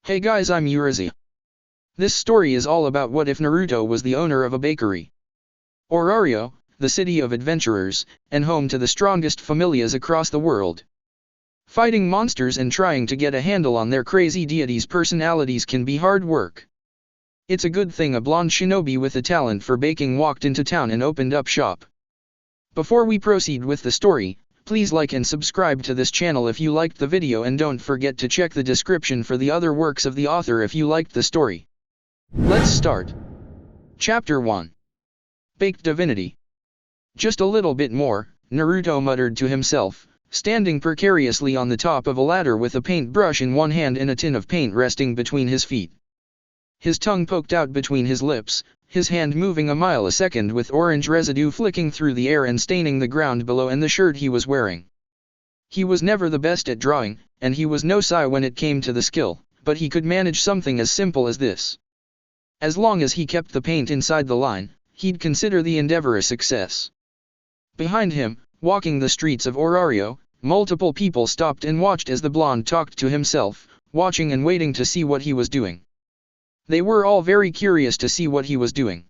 Hey guys, I'm Urazi. This story is all about what if Naruto was the owner of a bakery. Orario, the city of adventurers, and home to the strongest familias across the world. Fighting monsters and trying to get a handle on their crazy deities' personalities can be hard work. It's a good thing a blonde shinobi with a talent for baking walked into town and opened up shop. Before we proceed with the story, please like and subscribe to this channel if you liked the video, and don't forget to check the description for the other works of the author if you liked the story. Let's start. Chapter 1. Baked Divinity. Just a little bit more, Naruto muttered to himself, standing precariously on the top of a ladder with a paintbrush in one hand and a tin of paint resting between his feet. His tongue poked out between his lips, his hand moving a mile a second with orange residue flicking through the air and staining the ground below and the shirt he was wearing. He was never the best at drawing, and he was no sai when it came to the skill, but he could manage something as simple as this. As long as he kept the paint inside the line, he'd consider the endeavor a success. Behind him, walking the streets of Orario, multiple people stopped and watched as the blonde talked to himself, watching and waiting to see what he was doing. They were all very curious to see what he was doing.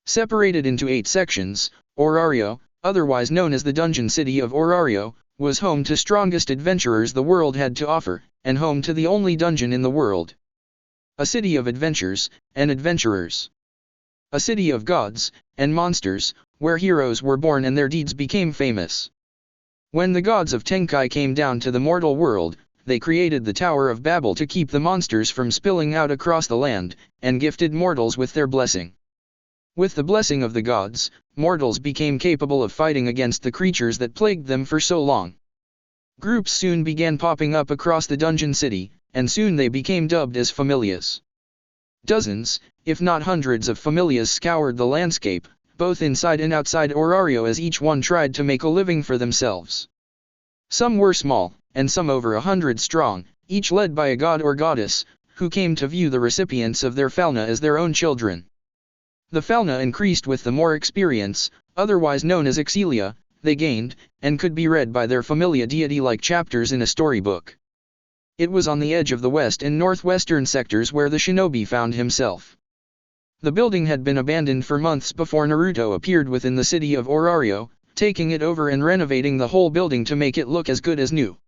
Separated into 8 sections, Orario, otherwise known as the dungeon city of Orario, was home to strongest adventurers the world had to offer, and home to the only dungeon in the world. A city of adventures, and adventurers. A city of gods, and monsters, where heroes were born and their deeds became famous. When the gods of Tenkai came down to the mortal world, they created the Tower of Babel to keep the monsters from spilling out across the land, and gifted mortals with their blessing. With the blessing of the gods, mortals became capable of fighting against the creatures that plagued them for so long. Groups soon began popping up across the dungeon city, and soon they became dubbed as familias. Dozens, if not hundreds of familias scoured the landscape, both inside and outside Orario, as each one tried to make a living for themselves. Some were small, and some over 100 strong, each led by a god or goddess, who came to view the recipients of their falna as their own children. The falna increased with the more experience, otherwise known as excelia, they gained, and could be read by their familia deity-like chapters in a storybook. It was on the edge of the west and northwestern sectors where the shinobi found himself. The building had been abandoned for months before Naruto appeared within the city of Orario, taking it over and renovating the whole building to make it look as good as new.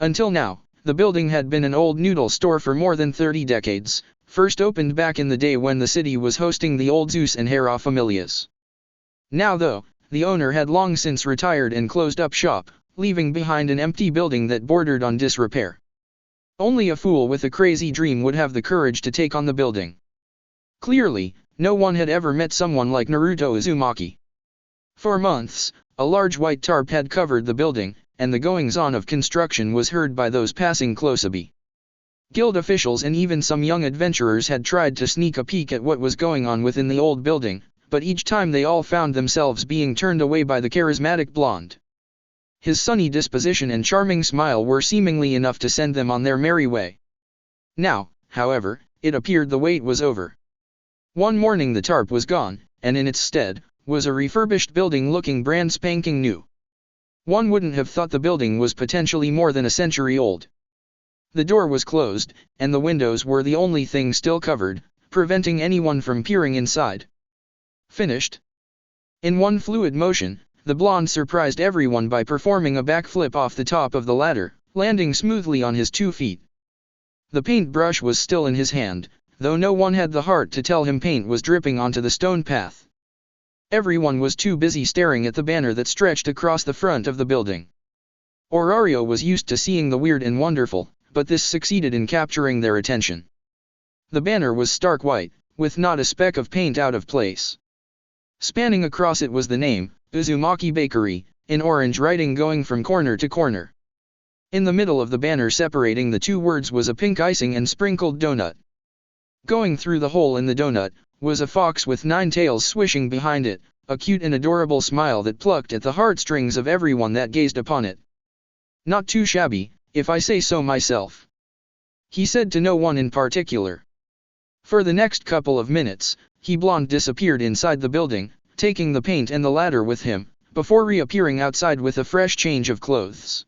Until now, the building had been an old noodle store for more than 30 decades, first opened back in the day when the city was hosting the old Zeus and Hera familias. Now though, the owner had long since retired and closed up shop, leaving behind an empty building that bordered on disrepair. Only a fool with a crazy dream would have the courage to take on the building. Clearly, no one had ever met someone like Naruto Uzumaki. For months, a large white tarp had covered the building, and the goings-on of construction was heard by those passing closely. Guild officials and even some young adventurers had tried to sneak a peek at what was going on within the old building, but each time they all found themselves being turned away by the charismatic blonde. His sunny disposition and charming smile were seemingly enough to send them on their merry way. Now, however, it appeared the wait was over. One morning the tarp was gone, and in its stead was a refurbished building looking brand spanking new. One wouldn't have thought the building was potentially more than a century old. The door was closed, and the windows were the only thing still covered, preventing anyone from peering inside. Finished? In one fluid motion, the blonde surprised everyone by performing a backflip off the top of the ladder, landing smoothly on his 2 feet. The paintbrush was still in his hand, though no one had the heart to tell him paint was dripping onto the stone path. Everyone was too busy staring at the banner that stretched across the front of the building. Orario was used to seeing the weird and wonderful, but this succeeded in capturing their attention. The banner was stark white, with not a speck of paint out of place. Spanning across it was the name, Uzumaki Bakery, in orange writing going from corner to corner. In the middle of the banner separating the 2 words was a pink icing and sprinkled donut. Going through the hole in the donut was a fox with 9 tails swishing behind it, a cute and adorable smile that plucked at the heartstrings of everyone that gazed upon it. Not too shabby, if I say so myself. He said to no one in particular. For the next couple of minutes, he blonde disappeared inside the building, taking the paint and the ladder with him, before reappearing outside with a fresh change of clothes.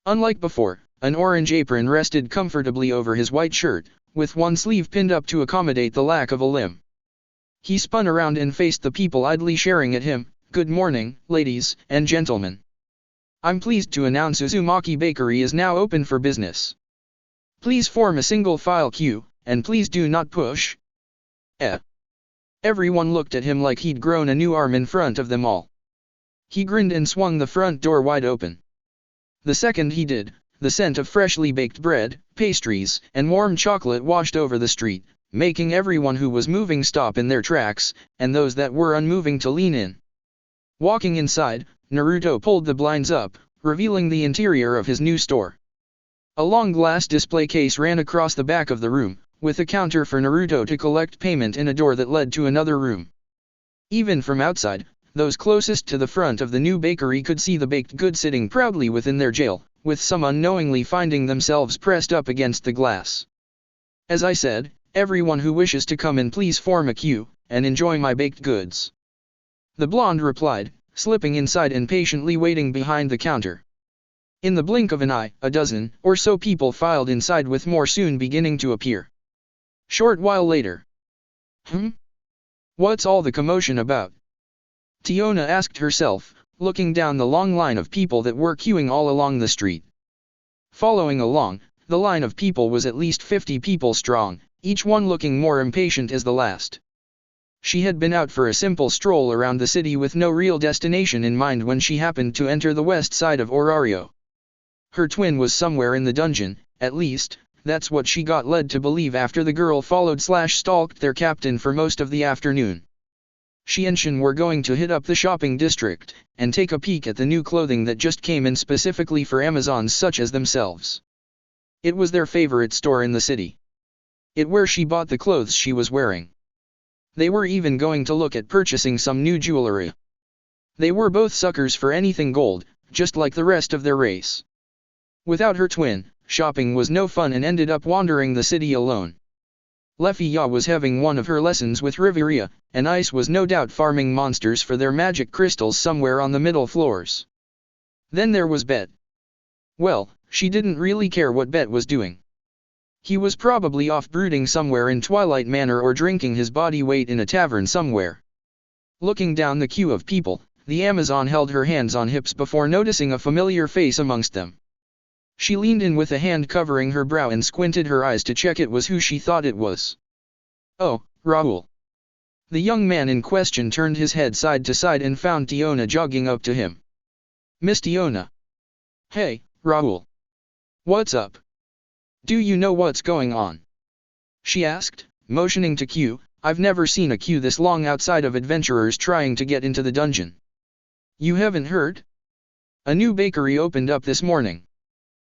Unlike before, An orange apron rested comfortably over his white shirt, with one sleeve pinned up to accommodate the lack of a limb. He spun around and faced the people idly staring at him. "Good morning, ladies and gentlemen. I'm pleased to announce Uzumaki Bakery is now open for business. Please form a single file queue, and please do not push." Everyone looked at him like he'd grown a new arm in front of them all. He grinned and swung the front door wide open. The second he did, the scent of freshly baked bread, pastries, and warm chocolate washed over the street, making everyone who was moving stop in their tracks, and those that were unmoving to lean in. Walking inside, Naruto pulled the blinds up, revealing the interior of his new store. A long glass display case ran across the back of the room, with a counter for Naruto to collect payment and a door that led to another room. Even from outside, those closest to the front of the new bakery could see the baked goods sitting proudly within their jail, with some unknowingly finding themselves pressed up against the glass. "As I said, everyone who wishes to come in please form a queue, and enjoy my baked goods," the blonde replied, slipping inside and patiently waiting behind the counter. In the blink of an eye, a dozen or so people filed inside, with more soon beginning to appear. Short while later. What's all the commotion about?" Tiona asked herself, looking down the long line of people that were queuing all along the street. Following along, the line of people was at least 50 people strong, each one looking more impatient as the last. She had been out for a simple stroll around the city with no real destination in mind when she happened to enter the west side of Orario. Her twin was somewhere in the dungeon, at least, that's what she got led to believe after the girl followed/stalked their captain for most of the afternoon. She and Shin were going to hit up the shopping district, and take a peek at the new clothing that just came in specifically for Amazons such as themselves. It was their favorite store in the city. It where she bought the clothes she was wearing. They were even going to look at purchasing some new jewelry. They were both suckers for anything gold, just like the rest of their race. Without her twin, shopping was no fun and ended up wandering the city alone. Lefia was having one of her lessons with Riveria, and Ice was no doubt farming monsters for their magic crystals somewhere on the middle floors. Then there was Bet. Well, she didn't really care what Bet was doing. He was probably off brooding somewhere in Twilight Manor or drinking his body weight in a tavern somewhere. Looking down the queue of people, the Amazon held her hands on hips before noticing a familiar face amongst them. She leaned in with a hand covering her brow and squinted her eyes to check it was who she thought it was. "Oh, Raoul." The young man in question turned his head side to side and found Tiona jogging up to him. "Miss Tiona." "Hey, Raoul. What's up? Do you know what's going on?" she asked, motioning to queue. "I've never seen a queue this long outside of adventurers trying to get into the dungeon." "You haven't heard? A new bakery opened up this morning."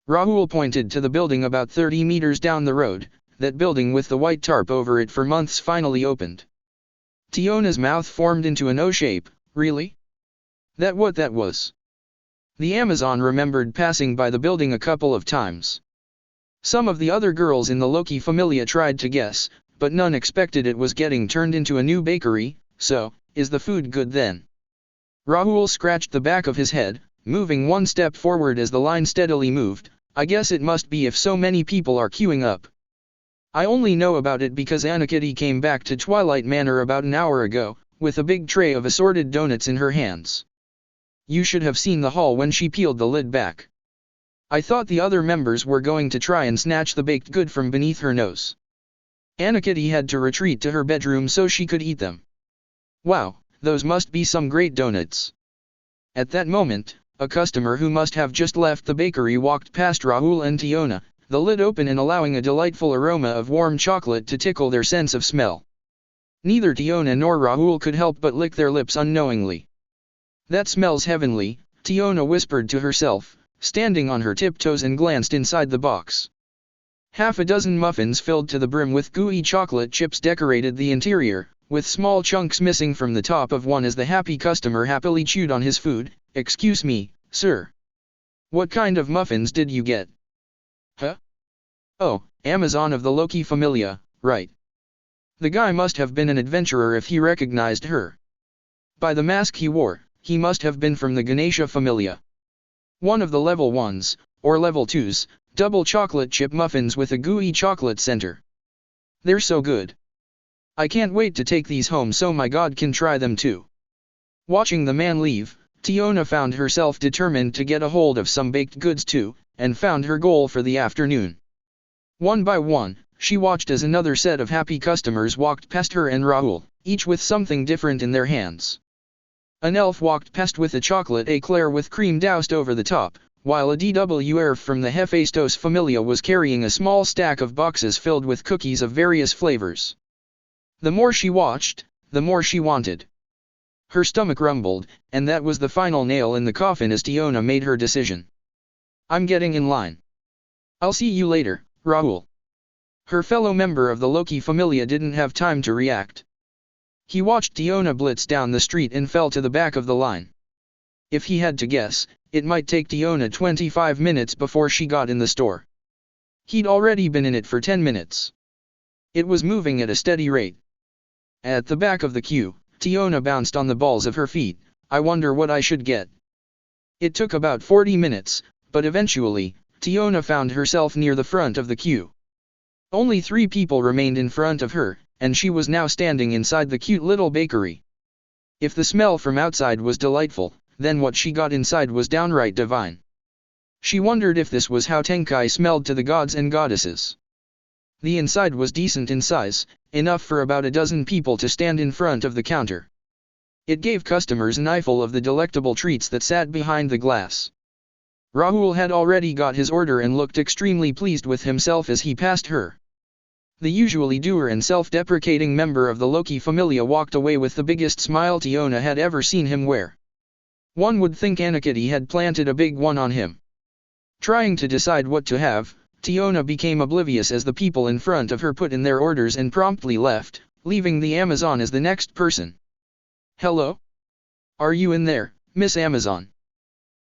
Raoul pointed to the building about 30 meters down the road. That building with the white tarp over it for months finally opened. Tiona's mouth formed into an O shape. "Really? That what that was?" The Amazon remembered passing by the building a couple of times. Some of the other girls in the Loki Familia tried to guess, but none expected it was getting turned into a new bakery. "So, is the food good then?" Raoul scratched the back of his head, moving one step forward as the line steadily moved. "I guess it must be if so many people are queuing up. I only know about it because Anakitty came back to Twilight Manor about an hour ago, with a big tray of assorted donuts in her hands. You should have seen the hall when she peeled the lid back. I thought the other members were going to try and snatch the baked good from beneath her nose. Anakitty had to retreat to her bedroom so she could eat them. Wow, those must be some great donuts." At that moment, a customer who must have just left the bakery walked past Raoul and Tiona, the lid open and allowing a delightful aroma of warm chocolate to tickle their sense of smell. Neither Tiona nor Raoul could help but lick their lips unknowingly. "That smells heavenly," Tiona whispered to herself, standing on her tiptoes and glanced inside the box. Half a dozen muffins filled to the brim with gooey chocolate chips decorated the interior, with small chunks missing from the top of one as the happy customer happily chewed on his food. "Excuse me, sir. What kind of muffins did you get?" "Huh? Oh, Amazon of the Loki Familia, right." The guy must have been an adventurer if he recognized her. By the mask he wore, he must have been from the Ganesha Familia. One of the level 1s, or level 2s, Double chocolate chip muffins with a gooey chocolate center. They're so good. I can't wait to take these home so my god can try them too. Watching the man leave, Tiona found herself determined to get a hold of some baked goods too, and found her goal for the afternoon. One by one, she watched as another set of happy customers walked past her and Rahul, each with something different in their hands. An elf walked past with a chocolate eclair with cream doused over the top, while a DWR from the Hephaestos Familia was carrying a small stack of boxes filled with cookies of various flavors. The more she watched, the more she wanted. Her stomach rumbled, and that was the final nail in the coffin as Tiona made her decision. I'm getting in line. I'll see you later, Rahul. Her fellow member of the Loki Familia didn't have time to react. He watched Tiona blitz down the street and fell to the back of the line. If he had to guess, it might take Tiona 25 minutes before she got in the store. He'd already been in it for 10 minutes. It was moving at a steady rate. At the back of the queue, Tiona bounced on the balls of her feet. I wonder what I should get. It took about 40 minutes, but eventually, Tiona found herself near the front of the queue. Only 3 people remained in front of her, and she was now standing inside the cute little bakery. If the smell from outside was delightful, then what she got inside was downright divine. She wondered if this was how Tenkai smelled to the gods and goddesses. The inside was decent in size, enough for about a dozen people to stand in front of the counter. It gave customers an eyeful of the delectable treats that sat behind the glass. Rahul had already got his order and looked extremely pleased with himself as he passed her. The usually dour and self-deprecating member of the Loki Familia walked away with the biggest smile Tiona had ever seen him wear. One would think Anakity had planted a big one on him. Trying to decide what to have, Tiona became oblivious as the people in front of her put in their orders and promptly left, leaving the Amazon as the next person. Hello? Are you in there, Miss Amazon?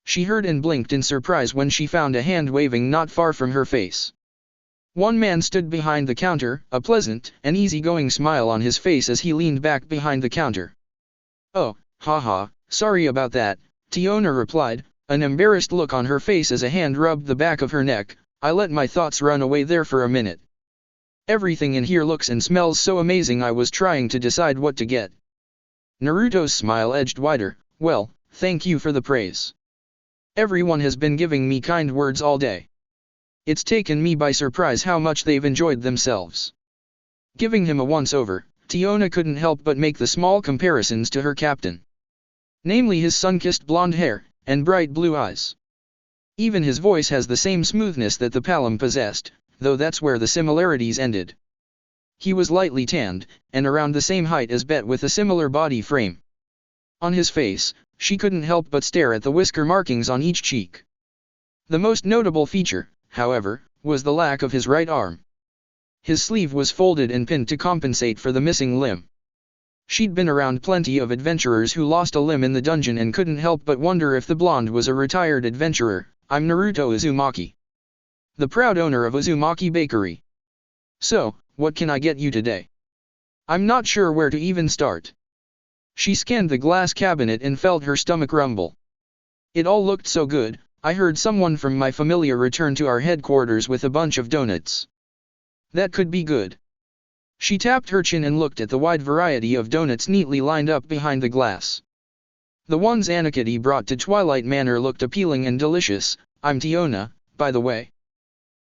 She heard and blinked in surprise when she found a hand waving not far from her face. One man stood behind the counter, a pleasant and easygoing smile on his face as he leaned back behind the counter. Oh, haha, sorry about that, Tiona replied, an embarrassed look on her face as a hand rubbed the back of her neck. I let my thoughts run away there for a minute. Everything in here looks and smells so amazing I was trying to decide what to get. Naruto's smile edged wider. Well, thank you for the praise. Everyone has been giving me kind words all day. It's taken me by surprise how much they've enjoyed themselves. Giving him a once-over, Tiona couldn't help but make the small comparisons to her captain. Namely his sun-kissed blonde hair, and bright blue eyes. Even his voice has the same smoothness that the Palom possessed, though that's where the similarities ended. He was lightly tanned, and around the same height as Bet with a similar body frame. On his face, she couldn't help but stare at the whisker markings on each cheek. The most notable feature, however, was the lack of his right arm. His sleeve was folded and pinned to compensate for the missing limb. She'd been around plenty of adventurers who lost a limb in the dungeon and couldn't help but wonder if the blonde was a retired adventurer. I'm Naruto Uzumaki, the proud owner of Uzumaki Bakery. So, what can I get you today? I'm not sure where to even start. She scanned the glass cabinet and felt her stomach rumble. It all looked so good. I heard someone from my familia return to our headquarters with a bunch of donuts. That could be good. She tapped her chin and looked at the wide variety of donuts neatly lined up behind the glass. The ones Anakity brought to Twilight Manor looked appealing and delicious. I'm Tiona, by the way.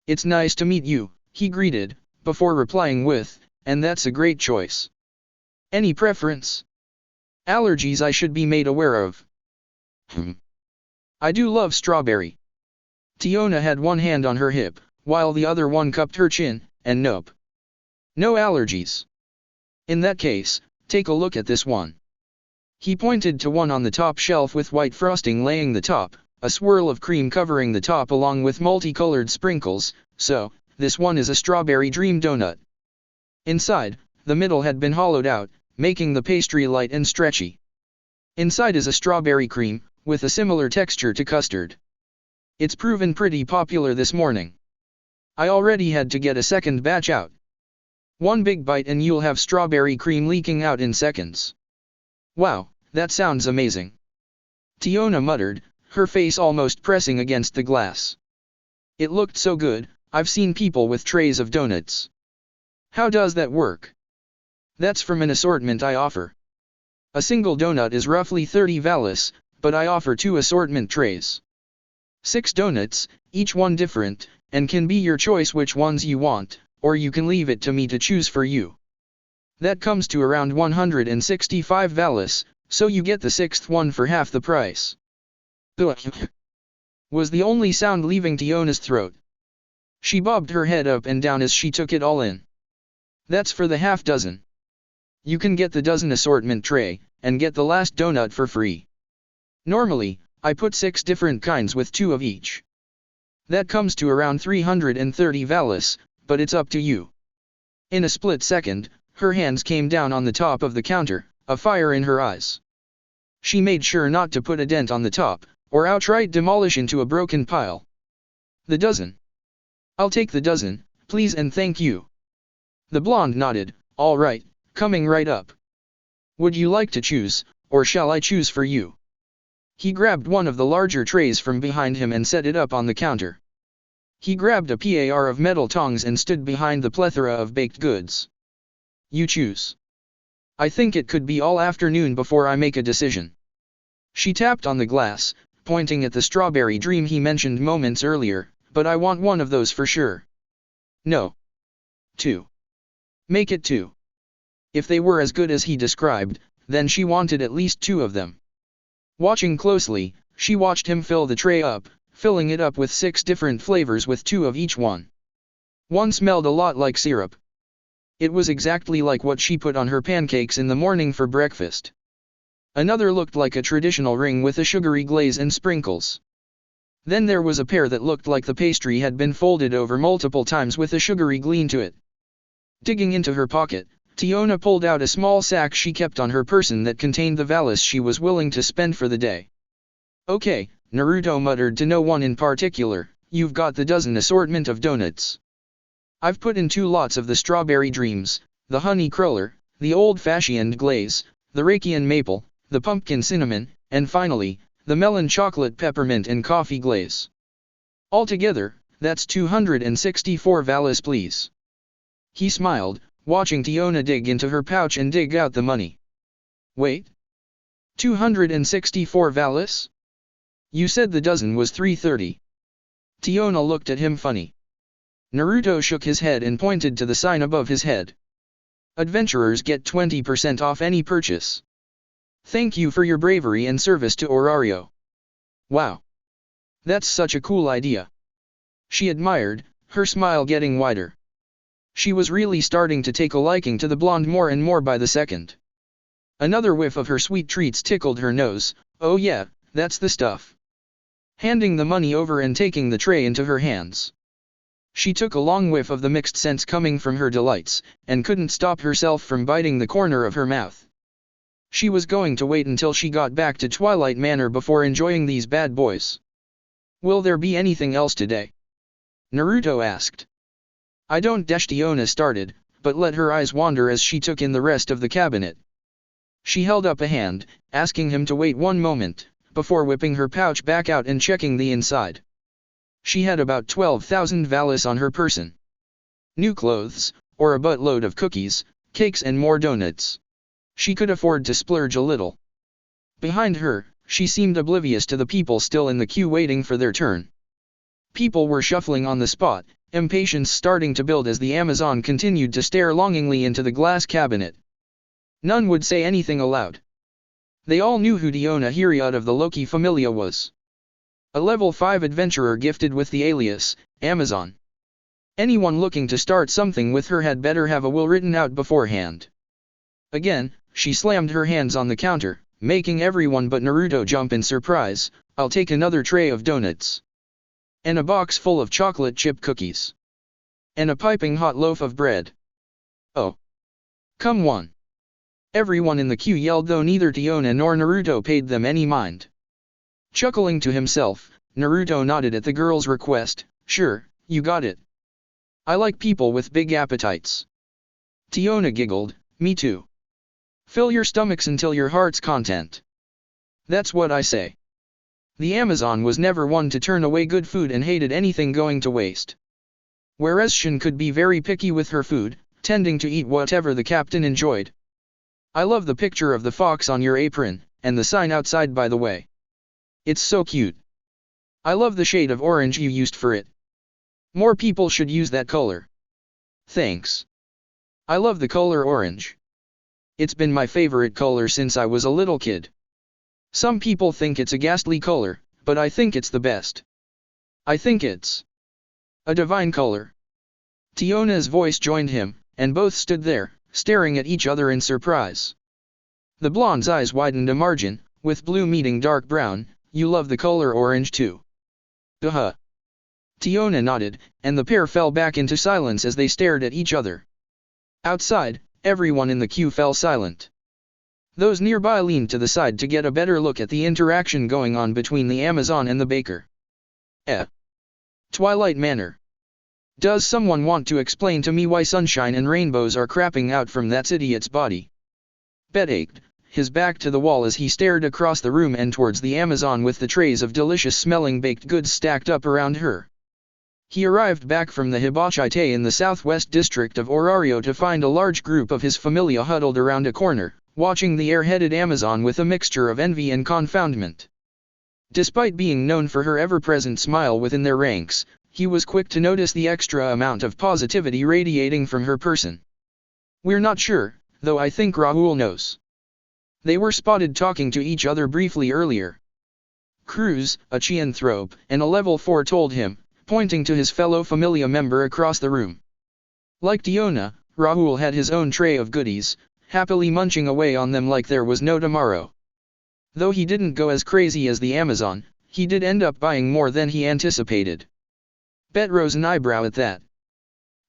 It's nice to meet you, he greeted, before replying with, and that's a great choice. Any preference? Allergies I should be made aware of. I do love strawberry. Tiona had one hand on her hip, while the other one cupped her chin, and nope. No allergies. In that case, take a look at this one. He pointed to one on the top shelf with white frosting laying the top, a swirl of cream covering the top along with multicolored sprinkles. So, this one is a strawberry dream donut. Inside, the middle had been hollowed out, making the pastry light and stretchy. Inside is a strawberry cream, with a similar texture to custard. It's proven pretty popular this morning. I already had to get a second batch out. One big bite and you'll have strawberry cream leaking out in seconds. Wow, that sounds amazing. Tiona muttered, her face almost pressing against the glass. It looked so good. I've seen people with trays of donuts. How does that work? That's from an assortment I offer. A single donut is roughly 30 valis, but I offer 2 assortment trays. 6 donuts, each one different, and can be your choice which ones you want, or you can leave it to me to choose for you. That comes to around 165 valis, so you get the 6th one for half the price. Was the only sound leaving Tiona's throat. She bobbed her head up and down as she took it all in. That's for the half dozen. You can get the dozen assortment tray, and get the last donut for free. Normally, I put 6 different kinds with 2 of each. That comes to around 330 valis, but it's up to you. In a split second, her hands came down on the top of the counter, a fire in her eyes. She made sure not to put a dent on the top, or outright demolish into a broken pile. The dozen. I'll take the dozen, please and thank you. The blonde nodded, all right, coming right up. Would you like to choose, or shall I choose for you? He grabbed one of the larger trays from behind him and set it up on the counter. He grabbed a pair of metal tongs and stood behind the plethora of baked goods. You choose. I think it could be all afternoon before I make a decision. She tapped on the glass, pointing at the strawberry dream he mentioned moments earlier, but I want one of those for sure. No. 2. Make it 2. If they were as good as he described, then she wanted at least 2 of them. Watching closely, she watched him fill the tray up, filling it up with 6 different flavors with 2 of each one. One smelled a lot like syrup. It was exactly like what she put on her pancakes in the morning for breakfast. Another looked like a traditional ring with a sugary glaze and sprinkles. Then there was a pair that looked like the pastry had been folded over multiple times with a sugary gleam to it. Digging into her pocket, Tiona pulled out a small sack she kept on her person that contained the valis she was willing to spend for the day. Okay, Naruto muttered to no one in particular, you've got the dozen assortment of donuts. I've put in 2 lots of the strawberry dreams, the honey cruller, the old-fashioned glaze, the rakian maple, the pumpkin cinnamon, and finally, the melon chocolate peppermint and coffee glaze. Altogether, that's 264 valis please. He smiled, watching Tiona dig into her pouch and dig out the money. Wait. 264 valis? You said the dozen was 330. Tiona looked at him funny. Naruto shook his head and pointed to the sign above his head. Adventurers get 20% off any purchase. Thank you for your bravery and service to Orario. Wow. That's such a cool idea. She admired, her smile getting wider. She was really starting to take a liking to the blonde more and more by the second. Another whiff of her sweet treats tickled her nose. Oh yeah, that's the stuff. Handing the money over and taking the tray into her hands. She took a long whiff of the mixed scents coming from her delights, and couldn't stop herself from biting the corner of her mouth. She was going to wait until she got back to Twilight Manor before enjoying these bad boys. Will there be anything else today? Naruto asked. I don't. Tiona started, but let her eyes wander as she took in the rest of the cabinet. She held up a hand, asking him to wait one moment, before whipping her pouch back out and checking the inside. She had about 12,000 valis on her person. New clothes, or a buttload of cookies, cakes and more donuts. She could afford to splurge a little. Behind her, she seemed oblivious to the people still in the queue waiting for their turn. People were shuffling on the spot, impatience starting to build as the Amazon continued to stare longingly into the glass cabinet. None would say anything aloud. They all knew who Tiona Hiriot of the Loki Familia was. A level 5 adventurer gifted with the alias, Amazon. Anyone looking to start something with her had better have a will written out beforehand. Again, she slammed her hands on the counter, making everyone but Naruto jump in surprise. I'll take another tray of donuts. And a box full of chocolate chip cookies. And a piping hot loaf of bread. Oh. Come on. Everyone in the queue yelled, though neither Tiona nor Naruto paid them any mind. Chuckling to himself, Naruto nodded at the girl's request. Sure, you got it. I like people with big appetites. Tiona giggled, me too. Fill your stomachs until your heart's content. That's what I say. The Amazon was never one to turn away good food and hated anything going to waste. Whereas Shin could be very picky with her food, tending to eat whatever the captain enjoyed. I love the picture of the fox on your apron, and the sign outside by the way. It's so cute. I love the shade of orange you used for it. More people should use that color. Thanks. I love the color orange. It's been my favorite color since I was a little kid. Some people think it's a ghastly color, but I think it's the best. I think it's a divine color. Tiona's voice joined him, and both stood there, staring at each other in surprise. The blonde's eyes widened a margin, with blue meeting dark brown. You love the color orange too. Duh. Tiona nodded, and the pair fell back into silence as they stared at each other. Outside, everyone in the queue fell silent. Those nearby leaned to the side to get a better look at the interaction going on between the Amazon and the baker. Twilight Manor. Does someone want to explain to me why sunshine and rainbows are crapping out from that idiot's body? Bet ached, his back to the wall as he stared across the room and towards the Amazon with the trays of delicious-smelling baked goods stacked up around her. He arrived back from the hibachi in the southwest district of Orario to find a large group of his familia huddled around a corner, watching the air-headed Amazon with a mixture of envy and confoundment. Despite being known for her ever-present smile within their ranks, he was quick to notice the extra amount of positivity radiating from her person. We're not sure, though I think Rahul knows. They were spotted talking to each other briefly earlier. Cruz, a Chianthrope, and a level 4 told him, pointing to his fellow familia member across the room. Like Tiona, Rahul had his own tray of goodies, happily munching away on them like there was no tomorrow. Though he didn't go as crazy as the Amazon, he did end up buying more than he anticipated. Bet rose an eyebrow at that.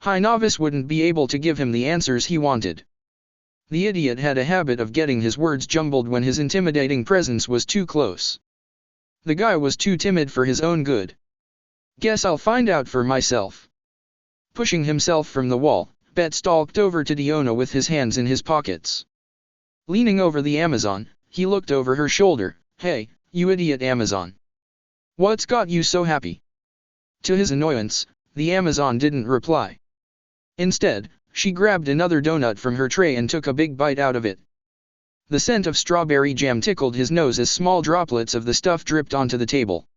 High Novice wouldn't be able to give him the answers he wanted. The idiot had a habit of getting his words jumbled when his intimidating presence was too close. The guy was too timid for his own good. Guess I'll find out for myself. Pushing himself from the wall, Bet stalked over to Tiona with his hands in his pockets. Leaning over the Amazon, he looked over her shoulder. Hey, you idiot Amazon. What's got you so happy? To his annoyance, the Amazon didn't reply. Instead, she grabbed another donut from her tray and took a big bite out of it. The scent of strawberry jam tickled his nose as small droplets of the stuff dripped onto the table.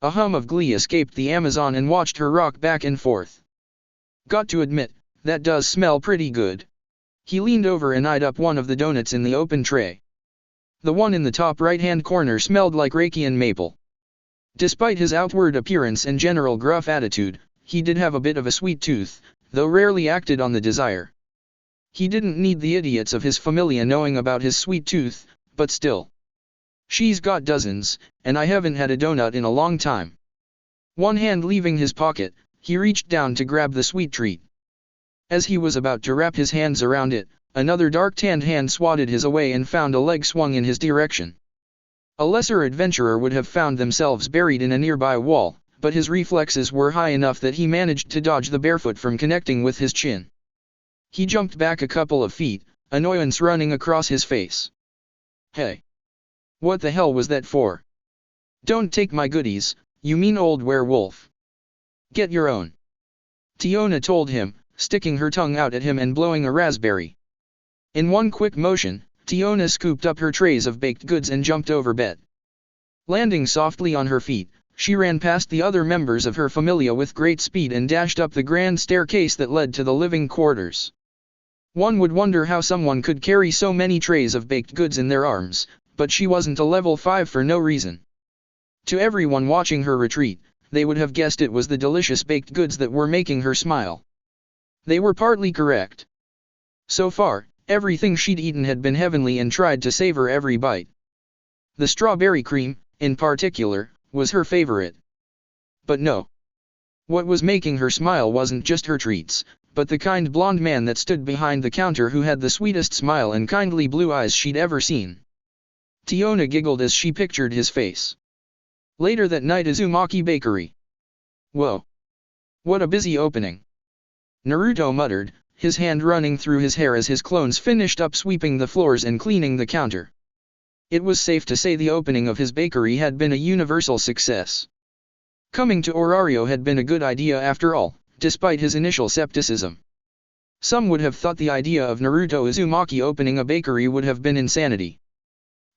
A hum of glee escaped the Amazon and watched her rock back and forth. Got to admit, that does smell pretty good. He leaned over and eyed up one of the donuts in the open tray. The one in the top right-hand corner smelled like Reiki and maple. Despite his outward appearance and general gruff attitude, he did have a bit of a sweet tooth, though rarely acted on the desire. He didn't need the idiots of his familia knowing about his sweet tooth, but still. She's got dozens, and I haven't had a donut in a long time. One hand leaving his pocket, he reached down to grab the sweet treat. As he was about to wrap his hands around it, another dark-tanned hand swatted his away and found a leg swung in his direction. A lesser adventurer would have found themselves buried in a nearby wall, but his reflexes were high enough that he managed to dodge the barefoot from connecting with his chin. He jumped back a couple of feet, annoyance running across his face. Hey! What the hell was that for? Don't take my goodies, you mean old werewolf. Get your own. Tiona told him, sticking her tongue out at him and blowing a raspberry. In one quick motion, Tiona scooped up her trays of baked goods and jumped over Bet. Landing softly on her feet, she ran past the other members of her familia with great speed and dashed up the grand staircase that led to the living quarters. One would wonder how someone could carry so many trays of baked goods in their arms, but she wasn't a level 5 for no reason. To everyone watching her retreat, they would have guessed it was the delicious baked goods that were making her smile. They were partly correct. So far, everything she'd eaten had been heavenly and tried to savor every bite. The strawberry cream, in particular, was her favorite. But no. What was making her smile wasn't just her treats, but the kind blonde man that stood behind the counter who had the sweetest smile and kindly blue eyes she'd ever seen. Tiona giggled as she pictured his face. Later that night at Uzumaki Bakery. Whoa. What a busy opening. Naruto muttered, his hand running through his hair as his clones finished up sweeping the floors and cleaning the counter. It was safe to say the opening of his bakery had been a universal success. Coming to Orario had been a good idea after all, despite his initial skepticism. Some would have thought the idea of Naruto Uzumaki opening a bakery would have been insanity.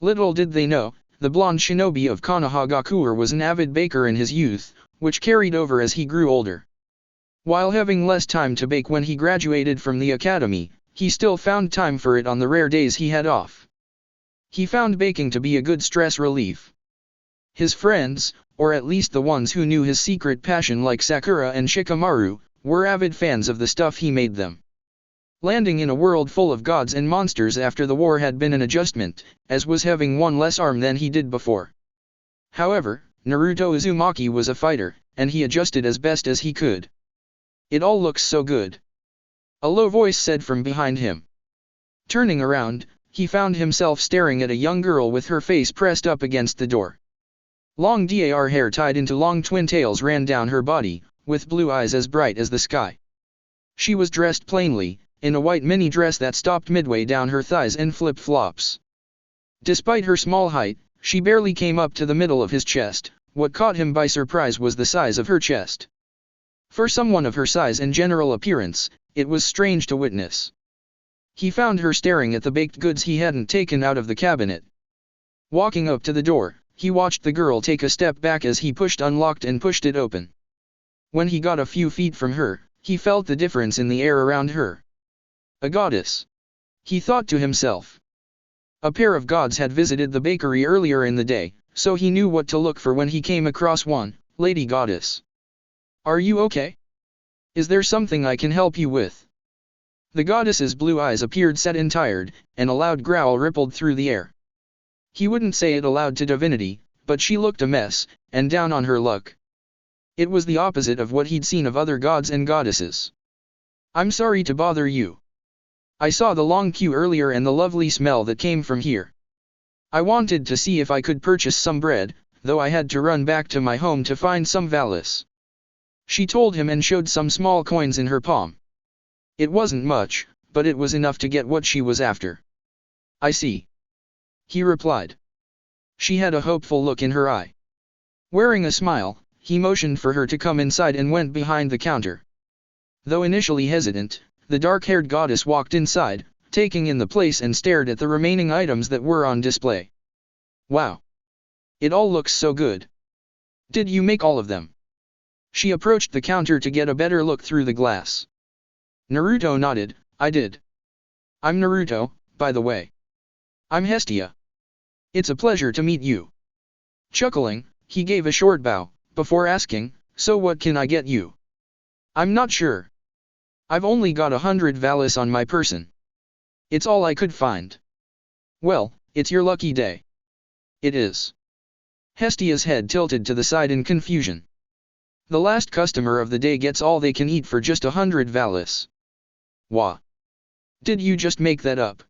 Little did they know, the blonde shinobi of Konohagakure was an avid baker in his youth, which carried over as he grew older. While having less time to bake when he graduated from the academy, he still found time for it on the rare days he had off. He found baking to be a good stress relief. His friends, or at least the ones who knew his secret passion like Sakura and Shikamaru, were avid fans of the stuff he made them. Landing in a world full of gods and monsters after the war had been an adjustment, as was having one less arm than he did before. However, Naruto Uzumaki was a fighter, and he adjusted as best as he could. It all looks so good. A low voice said from behind him. Turning around, he found himself staring at a young girl with her face pressed up against the door. Long dar hair tied into long twin tails ran down her body, with blue eyes as bright as the sky. She was dressed plainly, in a white mini dress that stopped midway down her thighs and flip-flops. Despite her small height, she barely came up to the middle of his chest. What caught him by surprise was the size of her chest. For someone of her size and general appearance, it was strange to witness. He found her staring at the baked goods he hadn't taken out of the cabinet. Walking up to the door, he watched the girl take a step back as he unlocked and pushed it open. When he got a few feet from her, he felt the difference in the air around her. A goddess. He thought to himself. A pair of gods had visited the bakery earlier in the day, so he knew what to look for when he came across one, Lady Goddess. Are you okay? Is there something I can help you with? The goddess's blue eyes appeared set and tired, and a loud growl rippled through the air. He wouldn't say it aloud to Divinity, but she looked a mess, and down on her luck. It was the opposite of what he'd seen of other gods and goddesses. I'm sorry to bother you. I saw the long queue earlier and the lovely smell that came from here. I wanted to see if I could purchase some bread, though I had to run back to my home to find some valise. She told him and showed some small coins in her palm. It wasn't much, but it was enough to get what she was after. I see. He replied. She had a hopeful look in her eye. Wearing a smile, he motioned for her to come inside and went behind the counter. Though initially hesitant, the dark-haired goddess walked inside, taking in the place and stared at the remaining items that were on display. Wow! It all looks so good. Did you make all of them? She approached the counter to get a better look through the glass. Naruto nodded. I did. I'm Naruto, by the way. I'm Hestia. It's a pleasure to meet you. Chuckling, he gave a short bow, before asking, so what can I get you? I'm not sure. I've only got 100 valise on my person. It's all I could find. Well, it's your lucky day. It is. Hestia's head tilted to the side in confusion. The last customer of the day gets all they can eat for just 100 valise. Wah. Did you just make that up?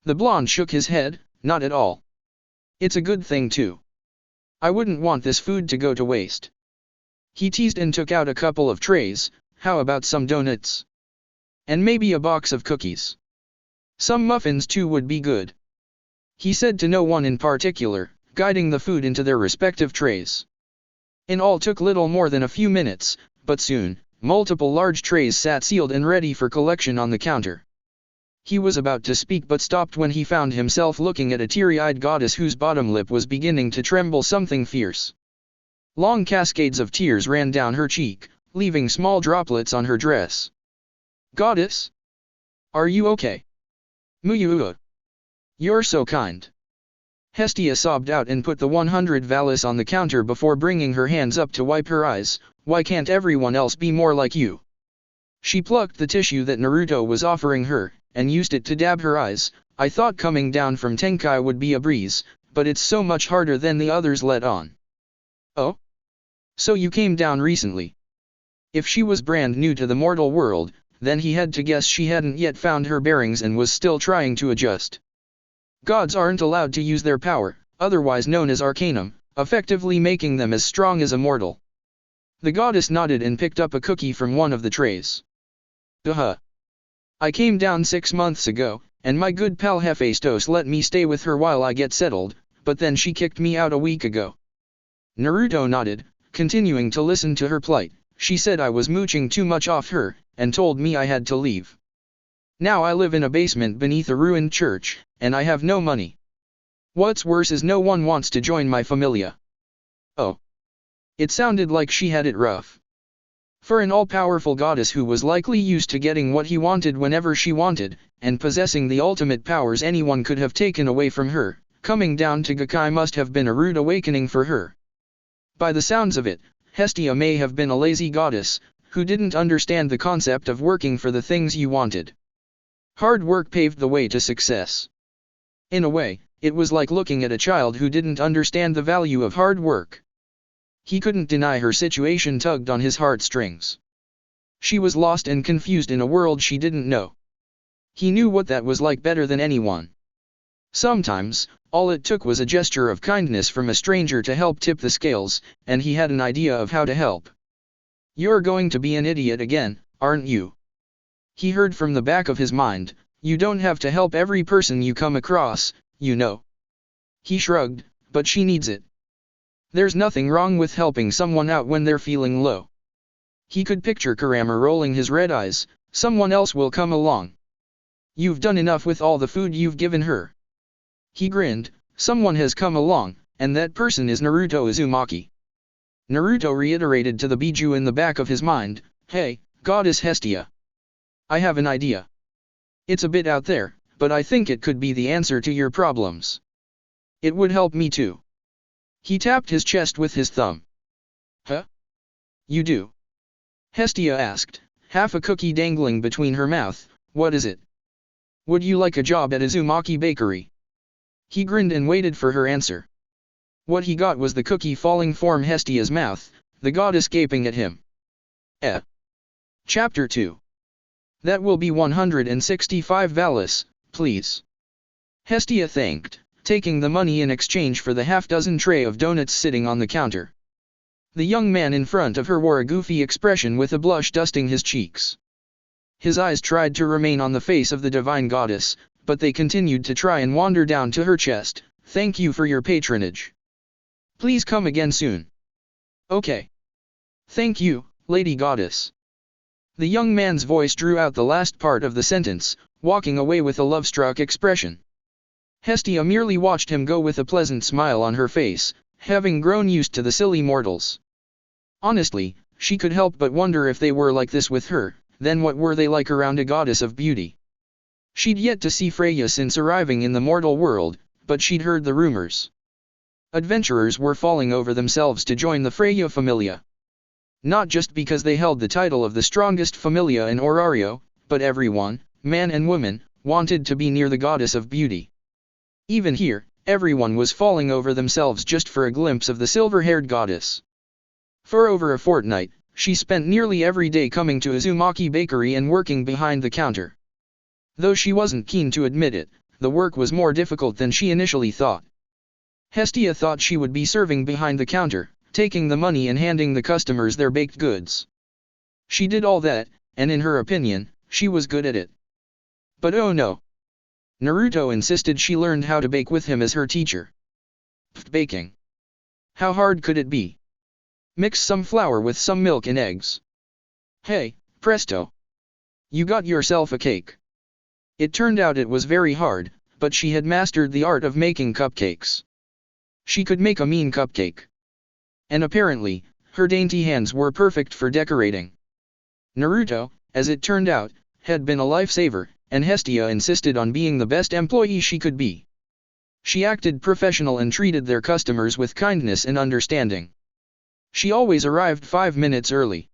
The blonde shook his head. Not at all. It's a good thing too. I wouldn't want this food to go to waste. He teased and took out a couple of trays. How about some donuts? And maybe a box of cookies. Some muffins too would be good. He said to no one in particular, guiding the food into their respective trays. In all took little more than a few minutes, but soon, multiple large trays sat sealed and ready for collection on the counter. He was about to speak but stopped when he found himself looking at a teary-eyed goddess whose bottom lip was beginning to tremble something fierce. Long cascades of tears ran down her cheek, leaving small droplets on her dress. Goddess? Are you okay? Muyuu. You're so kind. Hestia sobbed out and put the 100 valise on the counter before bringing her hands up to wipe her eyes. Why can't everyone else be more like you? She plucked the tissue that Naruto was offering her, and used it to dab her eyes. I thought coming down from Tenkai would be a breeze, but it's so much harder than the others let on. Oh? So you came down recently? If she was brand new to the mortal world, then he had to guess she hadn't yet found her bearings and was still trying to adjust. Gods aren't allowed to use their power, otherwise known as arcanum, effectively making them as strong as a mortal. The goddess nodded and picked up a cookie from one of the trays. Duh. I came down 6 months ago, and my good pal Hephaestus let me stay with her while I get settled, but then she kicked me out a week ago. Naruto nodded, continuing to listen to her plight. She said I was mooching too much off her, and told me I had to leave. Now I live in a basement beneath a ruined church, and I have no money. What's worse is no one wants to join my familia. Oh. It sounded like she had it rough. For an all-powerful goddess who was likely used to getting what he wanted whenever she wanted, and possessing the ultimate powers anyone could have taken away from her, coming down to Gakkai must have been a rude awakening for her. By the sounds of it, Hestia may have been a lazy goddess, who didn't understand the concept of working for the things you wanted. Hard work paved the way to success. In a way, it was like looking at a child who didn't understand the value of hard work. He couldn't deny her situation tugged on his heartstrings. She was lost and confused in a world she didn't know. He knew what that was like better than anyone. Sometimes, all it took was a gesture of kindness from a stranger to help tip the scales, and he had an idea of how to help. "You're going to be an idiot again, aren't you?" He heard from the back of his mind. "You don't have to help every person you come across, you know." He shrugged, "But she needs it. There's nothing wrong with helping someone out when they're feeling low." He could picture Kurama rolling his red eyes. "Someone else will come along. You've done enough with all the food you've given her." He grinned. "Someone has come along, and that person is Naruto Uzumaki." Naruto reiterated to the Biju in the back of his mind, "Hey, Goddess Hestia. I have an idea. It's a bit out there, but I think it could be the answer to your problems. It would help me too." He tapped his chest with his thumb. "Huh? You do?" Hestia asked, half a cookie dangling between her mouth. "What is it? Would you like a job at Uzumaki Bakery?" He grinned and waited for her answer. What he got was the cookie falling from Hestia's mouth, the goddess gaping at him. Chapter 2. "That will be 165 valis, please." Hestia thanked, taking the money in exchange for the half-dozen tray of donuts sitting on the counter. The young man in front of her wore a goofy expression with a blush dusting his cheeks. His eyes tried to remain on the face of the divine goddess, but they continued to try and wander down to her chest. "Thank you for your patronage. Please come again soon." "Okay. Thank you, Lady Goddess." The young man's voice drew out the last part of the sentence, walking away with a love-struck expression. Hestia merely watched him go with a pleasant smile on her face, having grown used to the silly mortals. Honestly, she could help but wonder if they were like this with her, then what were they like around a goddess of beauty? She'd yet to see Freya since arriving in the mortal world, but she'd heard the rumors. Adventurers were falling over themselves to join the Freya Familia. Not just because they held the title of the strongest Familia in Orario, but everyone, man and woman, wanted to be near the goddess of beauty. Even here, everyone was falling over themselves just for a glimpse of the silver-haired goddess. For over a fortnight, she spent nearly every day coming to Uzumaki Bakery and working behind the counter. Though she wasn't keen to admit it, the work was more difficult than she initially thought. Hestia thought she would be serving behind the counter, taking the money and handing the customers their baked goods. She did all that, and in her opinion, she was good at it. But oh no. Naruto insisted she learned how to bake with him as her teacher. Baking. How hard could it be? Mix some flour with some milk and eggs. Hey, presto. You got yourself a cake. It turned out it was very hard, but she had mastered the art of making cupcakes. She could make a mean cupcake. And apparently, her dainty hands were perfect for decorating. Naruto, as it turned out, had been a lifesaver, and Hestia insisted on being the best employee she could be. She acted professional and treated their customers with kindness and understanding. She always arrived 5 minutes early.